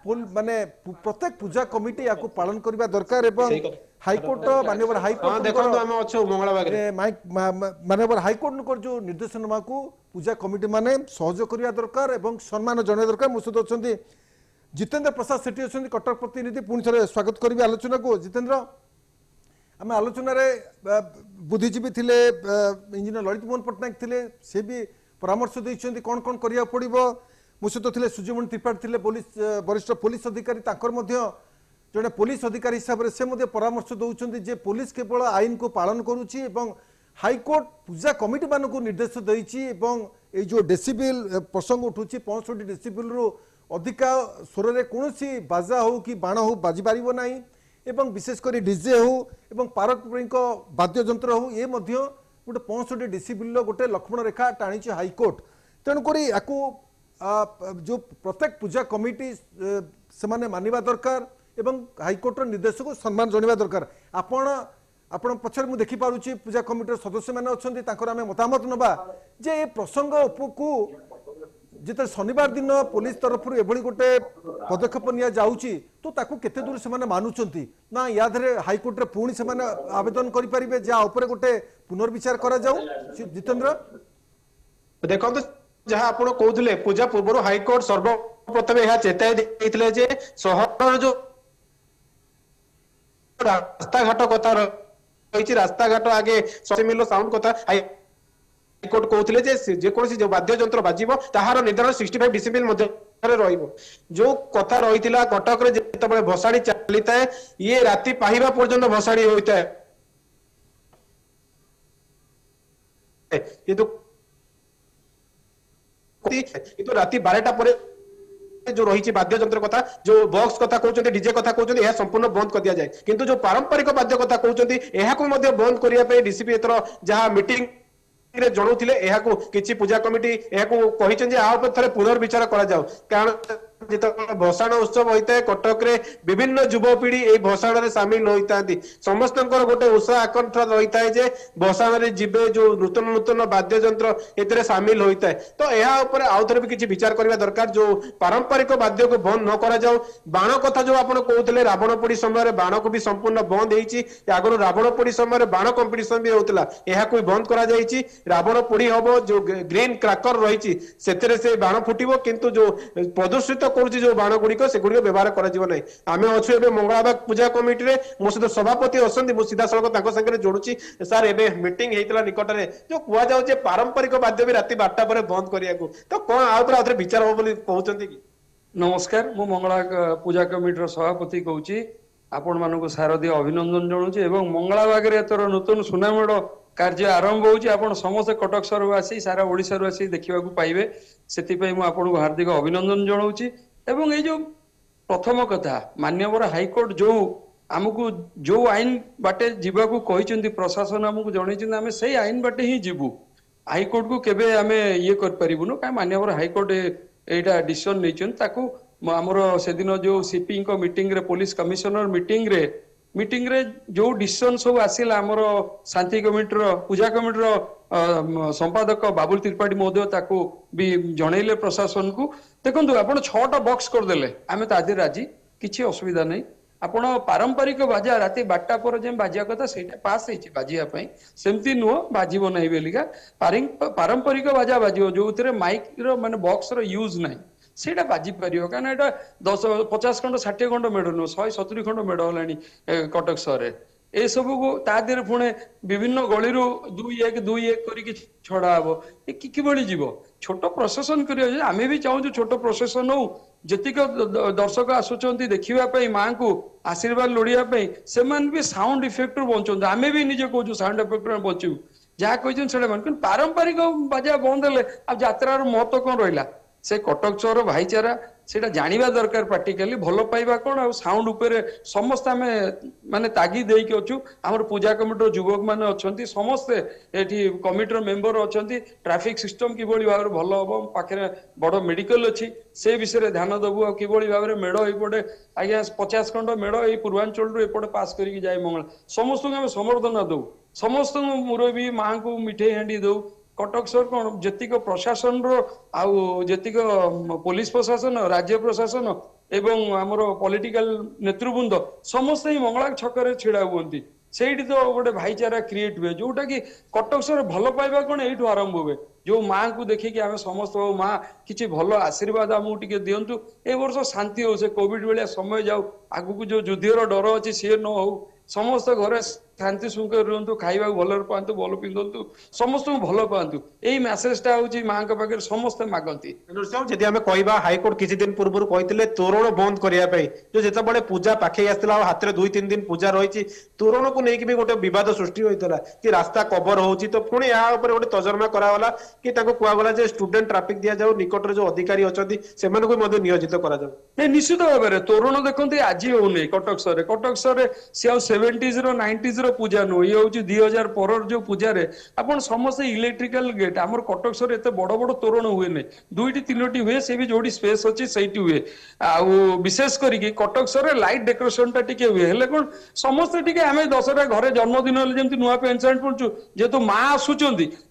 Speaker 1: माने प्रत्येक पूजा कमिटी या पालन करबा दरकार हाईकोर्ट माननीय हाईकोर्ट जो निर्देशनामा को पूजा कमिटी माने सहयोग करबा दरकार एवं सम्मान जणाइबा दरकार। मो सहित अछंती जितेंद्र प्रसाद सेठी अच्छा कटक प्रतिनिधि पुणी थे स्वागत करी आलोचना को। जितेंद्र आम आलोचन बुद्धिजीवी थे इंजीनियर ललित मोहन पट्टनायक थे सी भी परामर्श देते कौन कौन करा पड़ो मो सहित थे सूर्यमणि त्रिपाठी थे पुलिस वरिष्ठ पुलिस अधिकारी जड़े पुलिस अधिकारी हिसाब से परामर्श दौरान जे पुलिस केवल आईन को पालन करुच्ची हाईकोर्ट पूजा कमिटी मान को निर्देश देती जो डेसिबिल प्रसंग उठूँ 65 डेसिबिल रु अधिका स्वर में कौन बाजा हो कि बाण हो बाजी पार ना एवं विशेषकर डीजे हो एवं पारंपरिक वाद्ययंत्र हो ये गोटे 65 डेसिबिल गोटे लक्ष्मण रेखा टाणी हाईकोर्ट तेणुक जो प्रत्येक पूजा कमिटी से मानवा दरकार एवं हाईकोर्ट निर्देश को सम्मान जनावा दरकार। आपण पछर मु देखि पारुची पूजा कमिटी सदस्य मैंने अच्छा आम मतामत नवा जे प्रसंग को जिते शनिवार दिन पुलिस तरफ एभली गोटे पदक्षेप निया जाउची तो ताकू केते दूर से माने मानुचंती ना या धरे हाईकोर्ट रे पुणी से माने आवेदन करि परिबे जा ऊपर गोटे पुनर्विचार करा जाऊ। जितेंद्र
Speaker 5: देखो तो जहां आपण कहउथले पूजा पूर्व हाईकोर्ट सर्वप्रथम यह चेताई देइथिले जे शहर जो रास्ता घाट कथा रहिछि रास्ता घाट आगे मिलो साउंड कथा हाईकोर्ट कहउथिले जे जेकोसी जो वाद्य यंत्र बाजिबो ताहार निर्धारण 65 डेसिबल मध्ये रहिबो जो कथा रहितिला कटक रे जेतबे भसाडी चलिताए ये राति पाहिबा पर्यंत भसाडी होइताए ये तो राति 12टा पर जो रही वाद्य यंत्र कथा जो बॉक्स कथा कहते डीजे कथा कहते यह संपूर्ण बंद कर दिया जाए किंतु जो पारंपरिक वाद्य कथा कहते यह बंद करने डीसीपी एथर जहां मीटिंग जनाऊले किसी पूजा कमिटी थे पुनर्विचार करा कारण जिते भसाण उत्सव होता है कटक रे विभिन्न युवपीढ़ी ये भसाण में सामिल होता समस्त गोटे उत्साह आकांक्षा रही है जे भसाण में जीवे जो नूतन नूतन वाद्य यंत्र ए सामिल होता है तो यहाँ आउ थे भी किसी विचार करने दरकार जो पारंपरिक वाद्य को बंद न करा जाओ बाण कथा जो आप कहते रावण पोड़ी समय बाण को भी संपूर्ण बंद होगी रावण पोड़ी समय बाण कंपिटिशन भी होता है बंद करा रावण पोड़ी हम जो ग्रीन क्राकर रही से बाण फुटब किंतु जो प्रदर्शित करुच्ची जो बाण गुड़िक से गुड़िक व्यवहार कर आम अच्छे ए मंगलाबाग पूजा कमिटी रे मो सहित सभापति अच्छा मुझे सीधा सड़क सागे जोड़ुची सार एवं मीटिंग होता निकट में जो कहुए पारंपरिक वाद्य भी राति 12टा पर बंद करने तो कौन आउे विचार हम कहते कि
Speaker 9: नमस्कार मु मंगला पूजा कमिटी सभापति कहूँ आपण मानक शारदीय अभिनंदन जनाऊँ मंगलाबाग एथर नूतन सुनामेड़ कार्य आरंभ होउची आपण समस्त कटक सहरवासी सारा ओडिसा आसी देखा पाइबे से आपको हार्दिक अभिनंदन जनाऊँगी। एवं ये जो प्रथम कथा माननीय हाईकोर्ट जो आमको जो आईन बाटे जीवाकू कहते प्रशासन आमको जन आम से आईन बाटे ही जीवु हाईकोर्ट को केबे आमे ये कर परिबुनु का माननीय हाईकोर्ट एटा डिसीजन नहीं आमर से दिन जो सीपी को मीटिंग रे पुलिस कमिशनर मीटिंग रे जो डिसीजन सब आसिला आमर शांति कमिटी पूजा कमिटी संपादक बाबुल त्रिपाठी महोदय ताको भी जनइले प्रशासन को देखो आपण 6टा बॉक्स करदेले आम तादे राजी किसी असुविधा नहीं आपण पारंपरिक बाजा राति 12टा पर जे बाजिया कथा सेटा पास होइछि बाजिया सेमती नुह बाजिबो नहीं बेलिका पारंपरिक बाजा बाजिबो जो माइक रो माने बॉक्स रो यूज नहीं सेटा बाजी पारियो कारण एटा 50 खंड 60 खंड मेढ़ नुह 170 खंड मेढ़ होलानी कटक सहर ए सब को तादेर पुणे विभिन्न गली रु 2-1 करके छड़ा हम कि जीव छोट प्रशासन कर आम भी चाहूँ छोट प्रशासन हो जेतिक दर्शक आसुंच देखा माँ को आशीर्वाद लोड़ापी से भी साउंड इफेक्ट बचुं आम भी निजे कहूँ साउंड इफेक्ट बचू जहाँ कहते पारंपरिक बाजा बंद है आ यात्रार महत्व कौन रहा से कटक सहर भाईचारा सेटा जानिबा दरकार प्रैक्टिकली भल पाइबा कौन आ साउंड उपरे समस्त आम माने तागी देके अच्छु आमर पूजा कमिटी युवक मैंने अच्छा समस्ते एठी कमिटी मेंबर अच्छा ट्रैफिक सिस्टम किभली भाव भल हम पाखे बड़ मेडिकल अच्छी से विषय ध्यान देबू आ किभली भाव मेढ़ एपटे आज्ञा 50 खंड मेढ़ ये पूर्वांचल एपटे पास करके जाए मंगला समस्त आम समर्थन दौ समस्त मुरबी माँ को मिठे हांडी दौ कटक सहर कौन जेतिक प्रशासन जेतिक पुलिस प्रशासन राज्य प्रशासन एवं आमर पॉलिटिकल नेतृवृंद समस्त ही मंगला छक छिड़ा हुए से तो गोटे भाईचारा क्रिएट हुए जोटा कि कटक सहर भल पाइबा कौन यू आरंभ हुए जो माँ को देखिए आम समस्त माँ किसी भल आशीर्वाद आमको टे दिंतु ए वर्ष शांति हो से कोविड बेलिया समय जाऊ आगू जो युद्धर डर अच्छी सी न हो समस्त घरे शांति सुखर रुहतु खाइबा भल पातु भल पिंधु समस्त भल पातु यही मेसेजटा हूँ माँ पाखे समस्त मागती
Speaker 5: जदि आम कह हाईकोर्ट किसी दिन पूर्व कहते तोरण बंद करने जो जिते पूजा पाखे आसला हाथ में 2-3 दिन पूजा रही तोरण को लेकिन भी गोटे बद सृष्टि होता कि रास्ता कवर होती तो पुणी यहाँ गोटे तर्जमा कराला कि कहगला स्टूडेंट ट्राफिक दि जाऊ निकट जो अधिकारी अच्छा से नियोजित कर
Speaker 9: निश्चित भाव में तोरण देखते आज होनी कटक सहर सी आ 70s 90s पूजा नुह ये हूँ 2000 पर जो पूजा आपन समस्त इलेक्ट्रिकल गेट आम कटक सहर एत बड़ बड़ तोरण हुए नहीं 2-3 हुए से भी जो स्पेस अच्छी से हुए विशेष करके कटक सहर लाइट डेकोरेशन टा टिके हुए हेले कौन समस्ते टिके आम दशरा घरे जन्मदिन जमी नुआ पेंट सार्ट पिंधु जेहेतु माँ आसुंच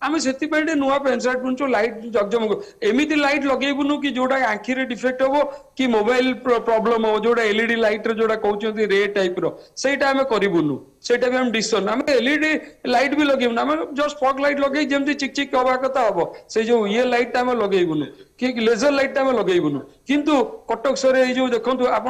Speaker 9: आम से नुआ पेंट सार्ट पिंधु लाइट जगजमग एमती लाइट लगेबुनु कि जोटा आखिरे डिफेक्ट हम कि मोबाइल प्रॉब्लम हो जोटा एलईडी लाइट जोटा कहते रे टाइप रईटा आम करूनु सेटा भी हम डिसीजन आम एलईडी लाइट भी लगेबुन आम जस्ट फॉग लाइट लगे जमी चिक चिक हवा कथा हम से जो ये लाइट आम लगेबुनु कि लेजर लाइट आम लगेबुनु किंतु कटक सहर जो देखो आप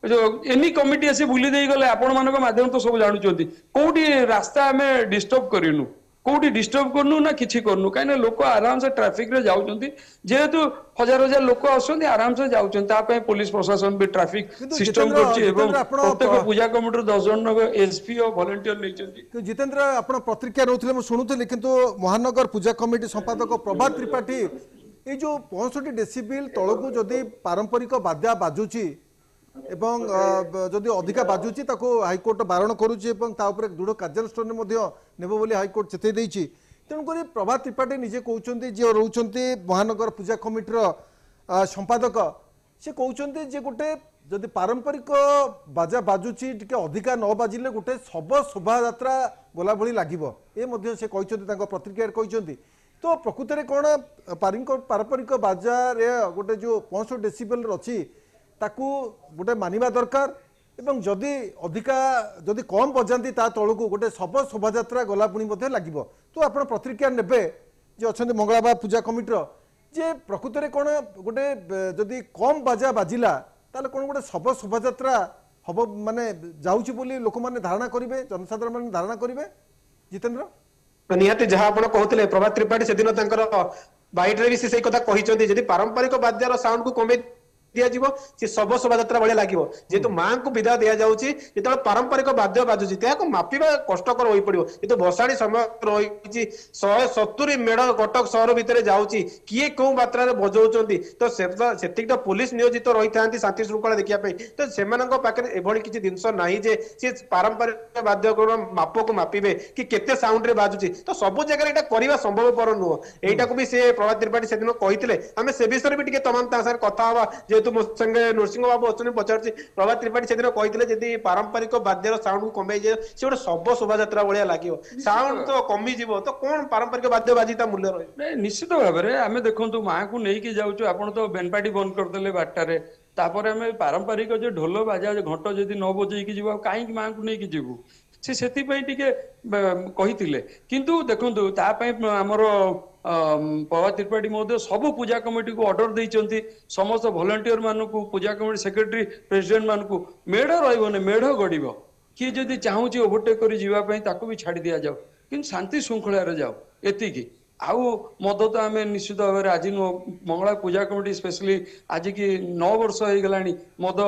Speaker 9: जो एनी कमिटी आसी बुली दे गले आपण मान माध्यम तो सब जानुंट कौटी रास्ता आम डिस्टर्ब करूँ कौटी डिस्टर्ब करनु ना किसी करनु कहीं लोक आराम से ट्रैफिक रे जाउछंती जेहेतु हजार हजार लोक आसुछंती आराम से जाउछंती तापे पुलिस प्रशासन भी ट्रैफिक सिस्टम करछि एवं प्रत्येक पूजा कमिटी 10 जन एसपी और वॉलंटियर लेछंती
Speaker 1: जितेंद्र आपण प्रतिक्रिया रहउथिले म सुनुथिले किंतु महानगर पूजा कमिटी संपादक प्रभात त्रिपाठी ए जो 65 डेसिबल तळकु जदी पारंपरिक वाद्य बाजुची एवं जदि अधिका बाजुची ताको हाईकोर्ट बारण करुची दृढ़ कार्यानुष्ठान नेब बोली हाईकोर्ट चेतई देछि तेणुक प्रभात त्रिपाठी निजे कहते जे रोचंती महानगर पूजा कमिटीर संपादक से कहते जे गोटे जदि पारंपरिक बाजा बाजुची टिके अधिका न बाजिले गोटे सब शोभा यात्रा गला भली लागिबो ए मध्ये से कहते प्रतिक्रिया कहते तो प्रकृत में कौन पारंपरिक बाजा रे गोटे जो 65 डेसिबल अच्छी ताकू गोटे मानिबा दरकार एवं जदि अधिका जदि कम बजाती ता तलू गोटे सब शोभा यात्रा गला पुणी लगे तो आप प्रतिक्रिया ने जे अच्छा मंगलाबा पूजा कमिटीर जे प्रकृत में कौन गोटे जदि कम बाजा बाजिला ताले कौन गोटे सब शोभा यात्रा हम माने जाउची बोली लोक माने धारणा करेंगे जनसाधारण माने धारणा करेंगे जितेंद्र
Speaker 5: निहाती जहाँ आप कहते प्रभात त्रिपाठी से दिन बाइट रे भी से कथा कहते पारंपरिक वाद्यार साउंड को कमे दियाଯିବ ସେ ଶବ ଶୋଭାଯାତ୍ରା ଭଳିଆ ଲାଗିବ ଯେହେତୁ ମାଙ୍କୁ ବିଦାୟ ଦିଆଯାଉଛି ଯେତେବେଳେ ପାରମ୍ପରିକ ବାଦ୍ୟ ବାଜୁଛି ତାହାକୁ ମାପିବା କଷ୍ଟକର ହୋଇପଡିବ କିନ୍ତୁ ଭସାଣି ସମୟ ରହିଛି 170 ମେଢ କଟକ ସହର ଭିତରେ ଯାଉଛି କିଏ କୋଉ ମାତ୍ରାରେ ବଜାଉଛନ୍ତି ତ ସେତିକିଟା ପୋଲିସ ନିୟୋଜିତ ରହିଥାନ୍ତି ଶାନ୍ତି ଶୃଙ୍ଖଳା ଦେଖିବା ପାଇଁ ତ ସେମାନଙ୍କ ପାଖରେ ଏଭଳି କିଛି ଜିନିଷ ନାହିଁ ଯେ ସେ ପାରମ୍ପରିକ ବାଦ୍ୟକରଣ ମାପକୁ ମାପିବେ କି କେତେ ସାଉଣ୍ଡ ରେ ବାଜୁଛି ତ ସବୁ ଜାଗାରେ ଏଇଟା କରିବା ସମ୍ଭବପର ନୁହଁ ଏଇଟାକୁ ବି ସେ ପ୍ରଭାତ ତ୍ରିପାଠୀ ସେଦିନ କହିଥିଲେ ଆମେ ସେ ବିଷୟରେ ବି ଟିକେ ତମାମ ତା ସାଙ୍ଗରେ କଥା ହବା ଯେହେତୁ ମୋ ସାଙ୍ଗେ ନୃସିଂହ ବାବୁ ଅଛନ୍ତି ପଚାରୁଛି ପ୍ରଭାତ ତ୍ରିପାଠୀ ସେଦିନ କହିଥିଲେ ଯଦି ପାରମ୍ପରିକ ବାଦ୍ୟର ସାଉଣ୍ଡ କୁ କମେଇ ଯାଏ ସେ ଗୋଟେ ଶବ ଶୋଭାଯାତ୍ରା ଭଳିଆ ଲାଗିବ ସାଉଣ୍ଡ ତ କମିଯିବ ତ କଣ ପାରମ୍ପରିକ ବାଦ୍ୟ ବାଜି ତା ମୂଲ୍ୟ ରହିବ
Speaker 9: ନିଶ୍ଚିତ ଭାବରେ ଆମେ ଦେଖନ୍ତୁ ମାଙ୍କୁ ନେଇକି ଯାଉଛୁ ଆପଣ ତ ବେନପାଟି ବନ୍ଦ କରିଦେଲେ ବାରଟାରେ ତାପରେ ଆମେ ପାରମ୍ପରିକ ଯେ ଢୋଲ ବାଜା ଘଣ୍ଟ ଯଦି ନ ବଜେଇକି ଯିବୁ ଆଉ କାହିଁକି ମାଙ୍କୁ ନେଇକି ଯିବୁ ସେ ସେଥିପାଇଁ ଟିକେ କହିଥିଲେ କିନ୍ତୁ ଦେଖନ୍ତୁ ତା ପାଇଁ ଆମର ପ୍ରଭାତ ତ୍ରିପାଠୀ ମହୋଦୟ ସବୁ ପୂଜା କମିଟିକୁ ଅର୍ଡର ଦେଇଛନ୍ତି ସମସ୍ତ ଭଲେଣ୍ଟିୟର ମାନଙ୍କୁ ପୂଜା କମିଟି ସେକ୍ରେଟାରୀ ପ୍ରେସିଡେଣ୍ଟ ମାନଙ୍କୁ ମେଢ ରହିବନି ମେଢ ଗଡିବ କିଏ ଯଦି ଚାହୁଁଛି ଓଭରଟେକ୍ କରି ଯିବା ପାଇଁ ତାକୁ ବି ଛାଡି ଦିଆଯାଉ କିନ୍ତୁ ଶାନ୍ତି ଶୃଙ୍ଖଳାରେ ଯାଉ ଏତିକି ଆଉ ମଦ ତ ଆମେ ନିଶ୍ଚିତ ଭାବରେ ଆଜି ନୁହଁ ମଙ୍ଗଳା ପୂଜା କମିଟି ସ୍ପେଶାଲି ଆଜିକି 9 ବର୍ଷ ହେଇଗଲାଣି ମଦ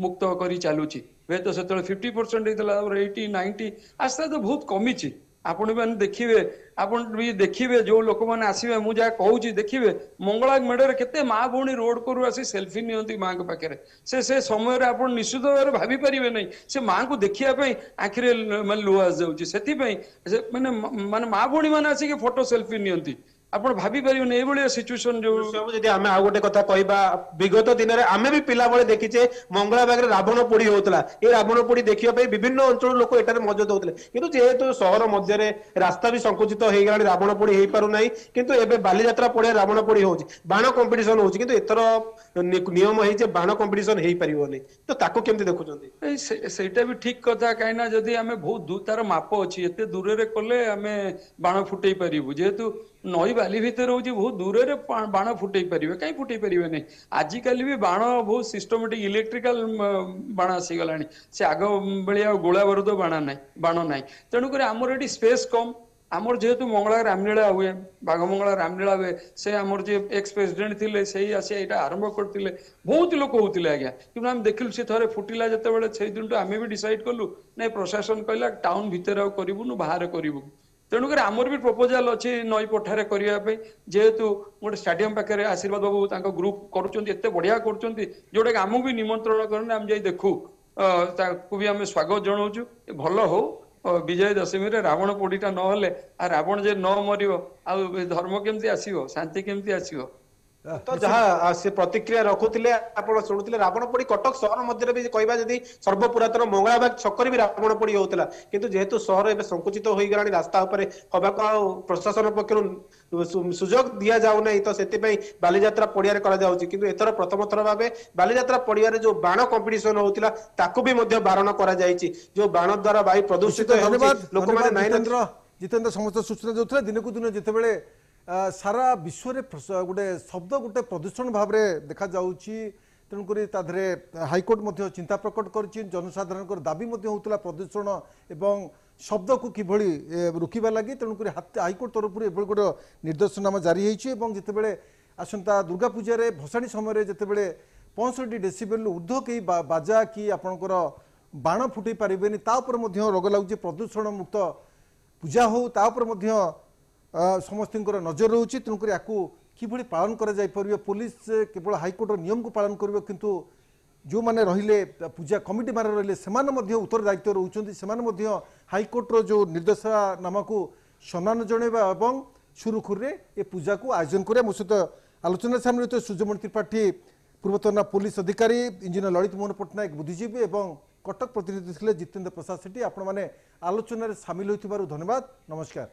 Speaker 9: ମୁକ୍ତ କରି ଚାଲୁଛି ହୁଏତ ସେତେବେଳେ 50% ହେଇଥିଲା 80 90 ଆସ୍ତେ ଆସ୍ତେ ବହୁତ କମିଛି ଆପଣ ମାନେ ଦେଖିବେ ଆପଣ ବି ଦେଖିବେ ଯୋଉ ଲୋକମାନେ ଆସିବେ ମୁଁ ଯାହା କହୁଛି ଦେଖିବେ ମଙ୍ଗଳା ମେଢରେ କେତେ ମା ଭଉଣୀ ରୋଡ କରୁ ଆସି ସେଲ୍ଫି ନିଅନ୍ତି ମାଙ୍କ ପାଖରେ ସେ ସମୟରେ ଆପଣ ନିଶ୍ଚିତ ଭାବରେ ଭାବି ପାରିବେ ନାହିଁ ସେ ମାଙ୍କୁ ଦେଖିବା ପାଇଁ ଆଖିରେ ମାନେ ଲୁହ ଆସିଯାଉଛି ସେଥିପାଇଁ ମାନେ ମା ଭଉଣୀ ମାନେ ଆସିକି ଫଟୋ ସେଲ୍ଫି ନିଅନ୍ତି ଆପଣ ଭାବି ପାରିବେନି ଏଇଭଳିଆ ସିଚୁଏସନ ଯୋଉ
Speaker 5: ଯଦି ଆମେ ଆଉ ଗୋଟେ କଥା କହିବା ବିଗତ ଦିନରେ ଆମେ ବି ପିଲାବେଳେ ଦେଖିଛେ ମଙ୍ଗଳା ପାଖରେ ରାବଣ ପୋଡି ହଉଥିଲା ଏ ରାବଣ ପୋଡି ଦେଖିବା ପାଇଁ ବିଭିନ୍ନ ଅଞ୍ଚଳର ଲୋକ ଏଠାରେ ମଜୁଦ ହଉଥିଲେ କିନ୍ତୁ ଯେହେତୁ ସହର ମଧ୍ୟରେ ରାସ୍ତା ବି ସଂକୁଚିତ ହେଇଗଲାଣି ରାବଣ ପୋଡି ହେଇପାରୁନାହିଁ କିନ୍ତୁ ଏବେ ବାଲିଯାତ୍ରା ପଡିଆ ରାବଣ ପୋଡି ହଉଛି ବାଣ କମ୍ପିଟିସନ ହଉଛି କିନ୍ତୁ ଏଥର ନିୟମ ହେଇଛି ବାଣ କମ୍ପିଟିସନ ହେଇପାରିବନି ତ ତାକୁ କେମିତି ଦେଖୁଛନ୍ତି
Speaker 9: ସେଇଟା ବି ଠିକ କଥା କାହିଁକି ନା ଯଦି ଆମେ ବହୁତ ତାର ମାପ ଅଛି ଏତେ ଦୂରରେ କଲେ ଆମେ ବାଣ ଫୁଟେଇ ପାରିବୁ ଯେହେତୁ ନଈ ବାଲି ଭିତରେ ରହୁଛି ବହୁତ ଦୂରରେ ବାଣ ଫୁଟେଇ ପାରିବେ କାହିଁ ଫୁଟେଇ ପାରିବେ ନାହିଁ ଆଜିକାଲି ବି ବାଣ ବହୁତ ସିଷ୍ଟମେଟିକ ଇଲେକ୍ଟ୍ରିକାଲ ବାଣ ଆସିଗଲାଣି ସେ ଆଗ ଭଳିଆ ଆଉ ଗୋଳା ବାରୁଦ ବାଣ ନାହିଁ ତେଣୁକରି ଆମର ଏଠି ସ୍ପେସ୍ କମ୍ ଆମର ଯେହେତୁ ମଙ୍ଗଳା ରାମଲୀଳା ହୁଏ ବାଘମଙ୍ଗଳା ରାମଲୀଳା ହୁଏ ସେ ଆମର ଯିଏ ଏକ୍ସ ପ୍ରେସିଡେଣ୍ଟ ଥିଲେ ସେଇ ଆସି ଏଇଟା ଆରମ୍ଭ କରିଥିଲେ ବହୁତ ଲୋକ ହଉଥିଲେ ଆଜ୍ଞା କିନ୍ତୁ ଆମେ ଦେଖିଲୁ ସେ ଥରେ ଫୁଟିଲା ଯେତେବେଳେ ସେଇ ଦିନଠୁ ଆମେ ବି ଡିସାଇଡ୍ କଲୁ ନାଇଁ ପ୍ରଶାସନ କହିଲା ଟାଉନ ଭିତରେ ଆଉ କରିବୁନୁ ବାହାରେ କରିବୁ ତେଣୁକରି ଆମର ବି ପ୍ରପୋଜାଲ ଅଛି ନଈ ପଠାରେ କରିବା ପାଇଁ ଯେହେତୁ ଗୋଟେ ଷ୍ଟାଡିୟମ ପାଖରେ ଆଶୀର୍ବାଦ ବାବୁ ତାଙ୍କ ଗ୍ରୁପ କରୁଛନ୍ତି ଏତେ ବଢିଆ କରୁଛନ୍ତି ଯୋଉଟାକି ଆମକୁ ବି ନିମନ୍ତ୍ରଣ କରନ୍ତି ଆମେ ଯାଇ ଦେଖୁ ତାକୁ ବି ଆମେ ସ୍ୱାଗତ ଜଣାଉଛୁ ଭଲ ହଉ ବିଜୟ ଦଶମୀରେ ରାବଣ ପୋଡିଟା ନହେଲେ ଆଉ ରାବଣ ଯେ ନ ମରିବ ଆଉ ଧର୍ମ କେମିତି ଆସିବ ଶାନ୍ତି କେମିତି ଆସିବ
Speaker 5: ତ ଯାହା ସେ ପ୍ରତିକ୍ରିୟା ରଖୁଥିଲେ ଆପଣ ଶୁଣୁଥିଲେ ରାବଣ ପୋଡି କଟକ ସହର ମଧ୍ୟରେ ବି କହିବା ଯଦି ସର୍ବପୁରାତନ ମଙ୍ଗଳାବାଗ ଛକରେ ବି ରାବଣ ପୋଡି ହଉଥିଲା କିନ୍ତୁ ଯେହେତୁ ସହର ଏବେ ସଂକୁଚିତ ହୋଇଗଲାଣି ରାସ୍ତା ଉପରେ ହବାକୁ ଆଉ ପ୍ରଶାସନ ପକ୍ଷରୁ ସୁଯୋଗ ଦିଆଯାଉନାହିଁ ତ ସେଥିପାଇଁ ବାଲିଯାତ୍ରା ପଡିଆରେ କରାଯାଉଛି କିନ୍ତୁ ଏଥର ପ୍ରଥମ ଥର ଭାବେ ବାଲିଯାତ୍ରା ପଡିଆରେ ଯୋଉ ବାଣ କମ୍ପିଟିସନ ହଉଥିଲା ତାକୁ ବି ମଧ୍ୟ ବାରଣ କରାଯାଇଛି ଯୋଉ ବାଣ ଦ୍ୱାରା ବାୟୁ ପ୍ରଦୂଷିତ ହେଉଛି ଲୋକମାନେ
Speaker 1: ଜିତେନ୍ଦ୍ର ସମସ୍ତ ସୂଚନା ଦେଉଥିଲେ ଦିନକୁ ଦିନ ଯେତେବେଳେ सारा विश्व गोटे शब्द गोटे प्रदूषण भाव में देखा तेणुक हाइकोर्ट चिंता प्रकट कर जनसाधारण दाबी होता प्रदूषण एवं शब्द को किभली रोकवा लगी तेणुक हाइकोर्ट तरफ गोटे निर्देशनामा जारी होते आसंता दुर्गा पूजा भसाणी समय जितेबले 65 डेसिबेल ऊर्ध्व कई बाजा कि आपणकर बाण फुटई पारे रोग लगुच प्रदूषण मुक्त पूजा हो समस्त नजर रोचे तेणुक किभली पालन कर पुलिस केवल हाइकोर्ट नियम को पालन कर किंतु जो मैंने रहिले पूजा कमिटी मान रहिले से उत्तरदायित्व रोचे हाइकोर्टर जो निर्देशनामा को सम्मान जणेबा और सुरुखुरी ए पूजा को आयोजन करें मो सहित आलोचना सामने तो सूर्यमणि त्रिपाठी पूर्वतन पुलिस अधिकारी इंजीनियर ललित मोहन पट्टनायक बुद्धिजीवी और कटक प्रतिनिधि थे जितेन्द्र प्रसाद सेठी आपण मैंने आलोचन सामिल होइथिबारु धन्यवाद नमस्कार।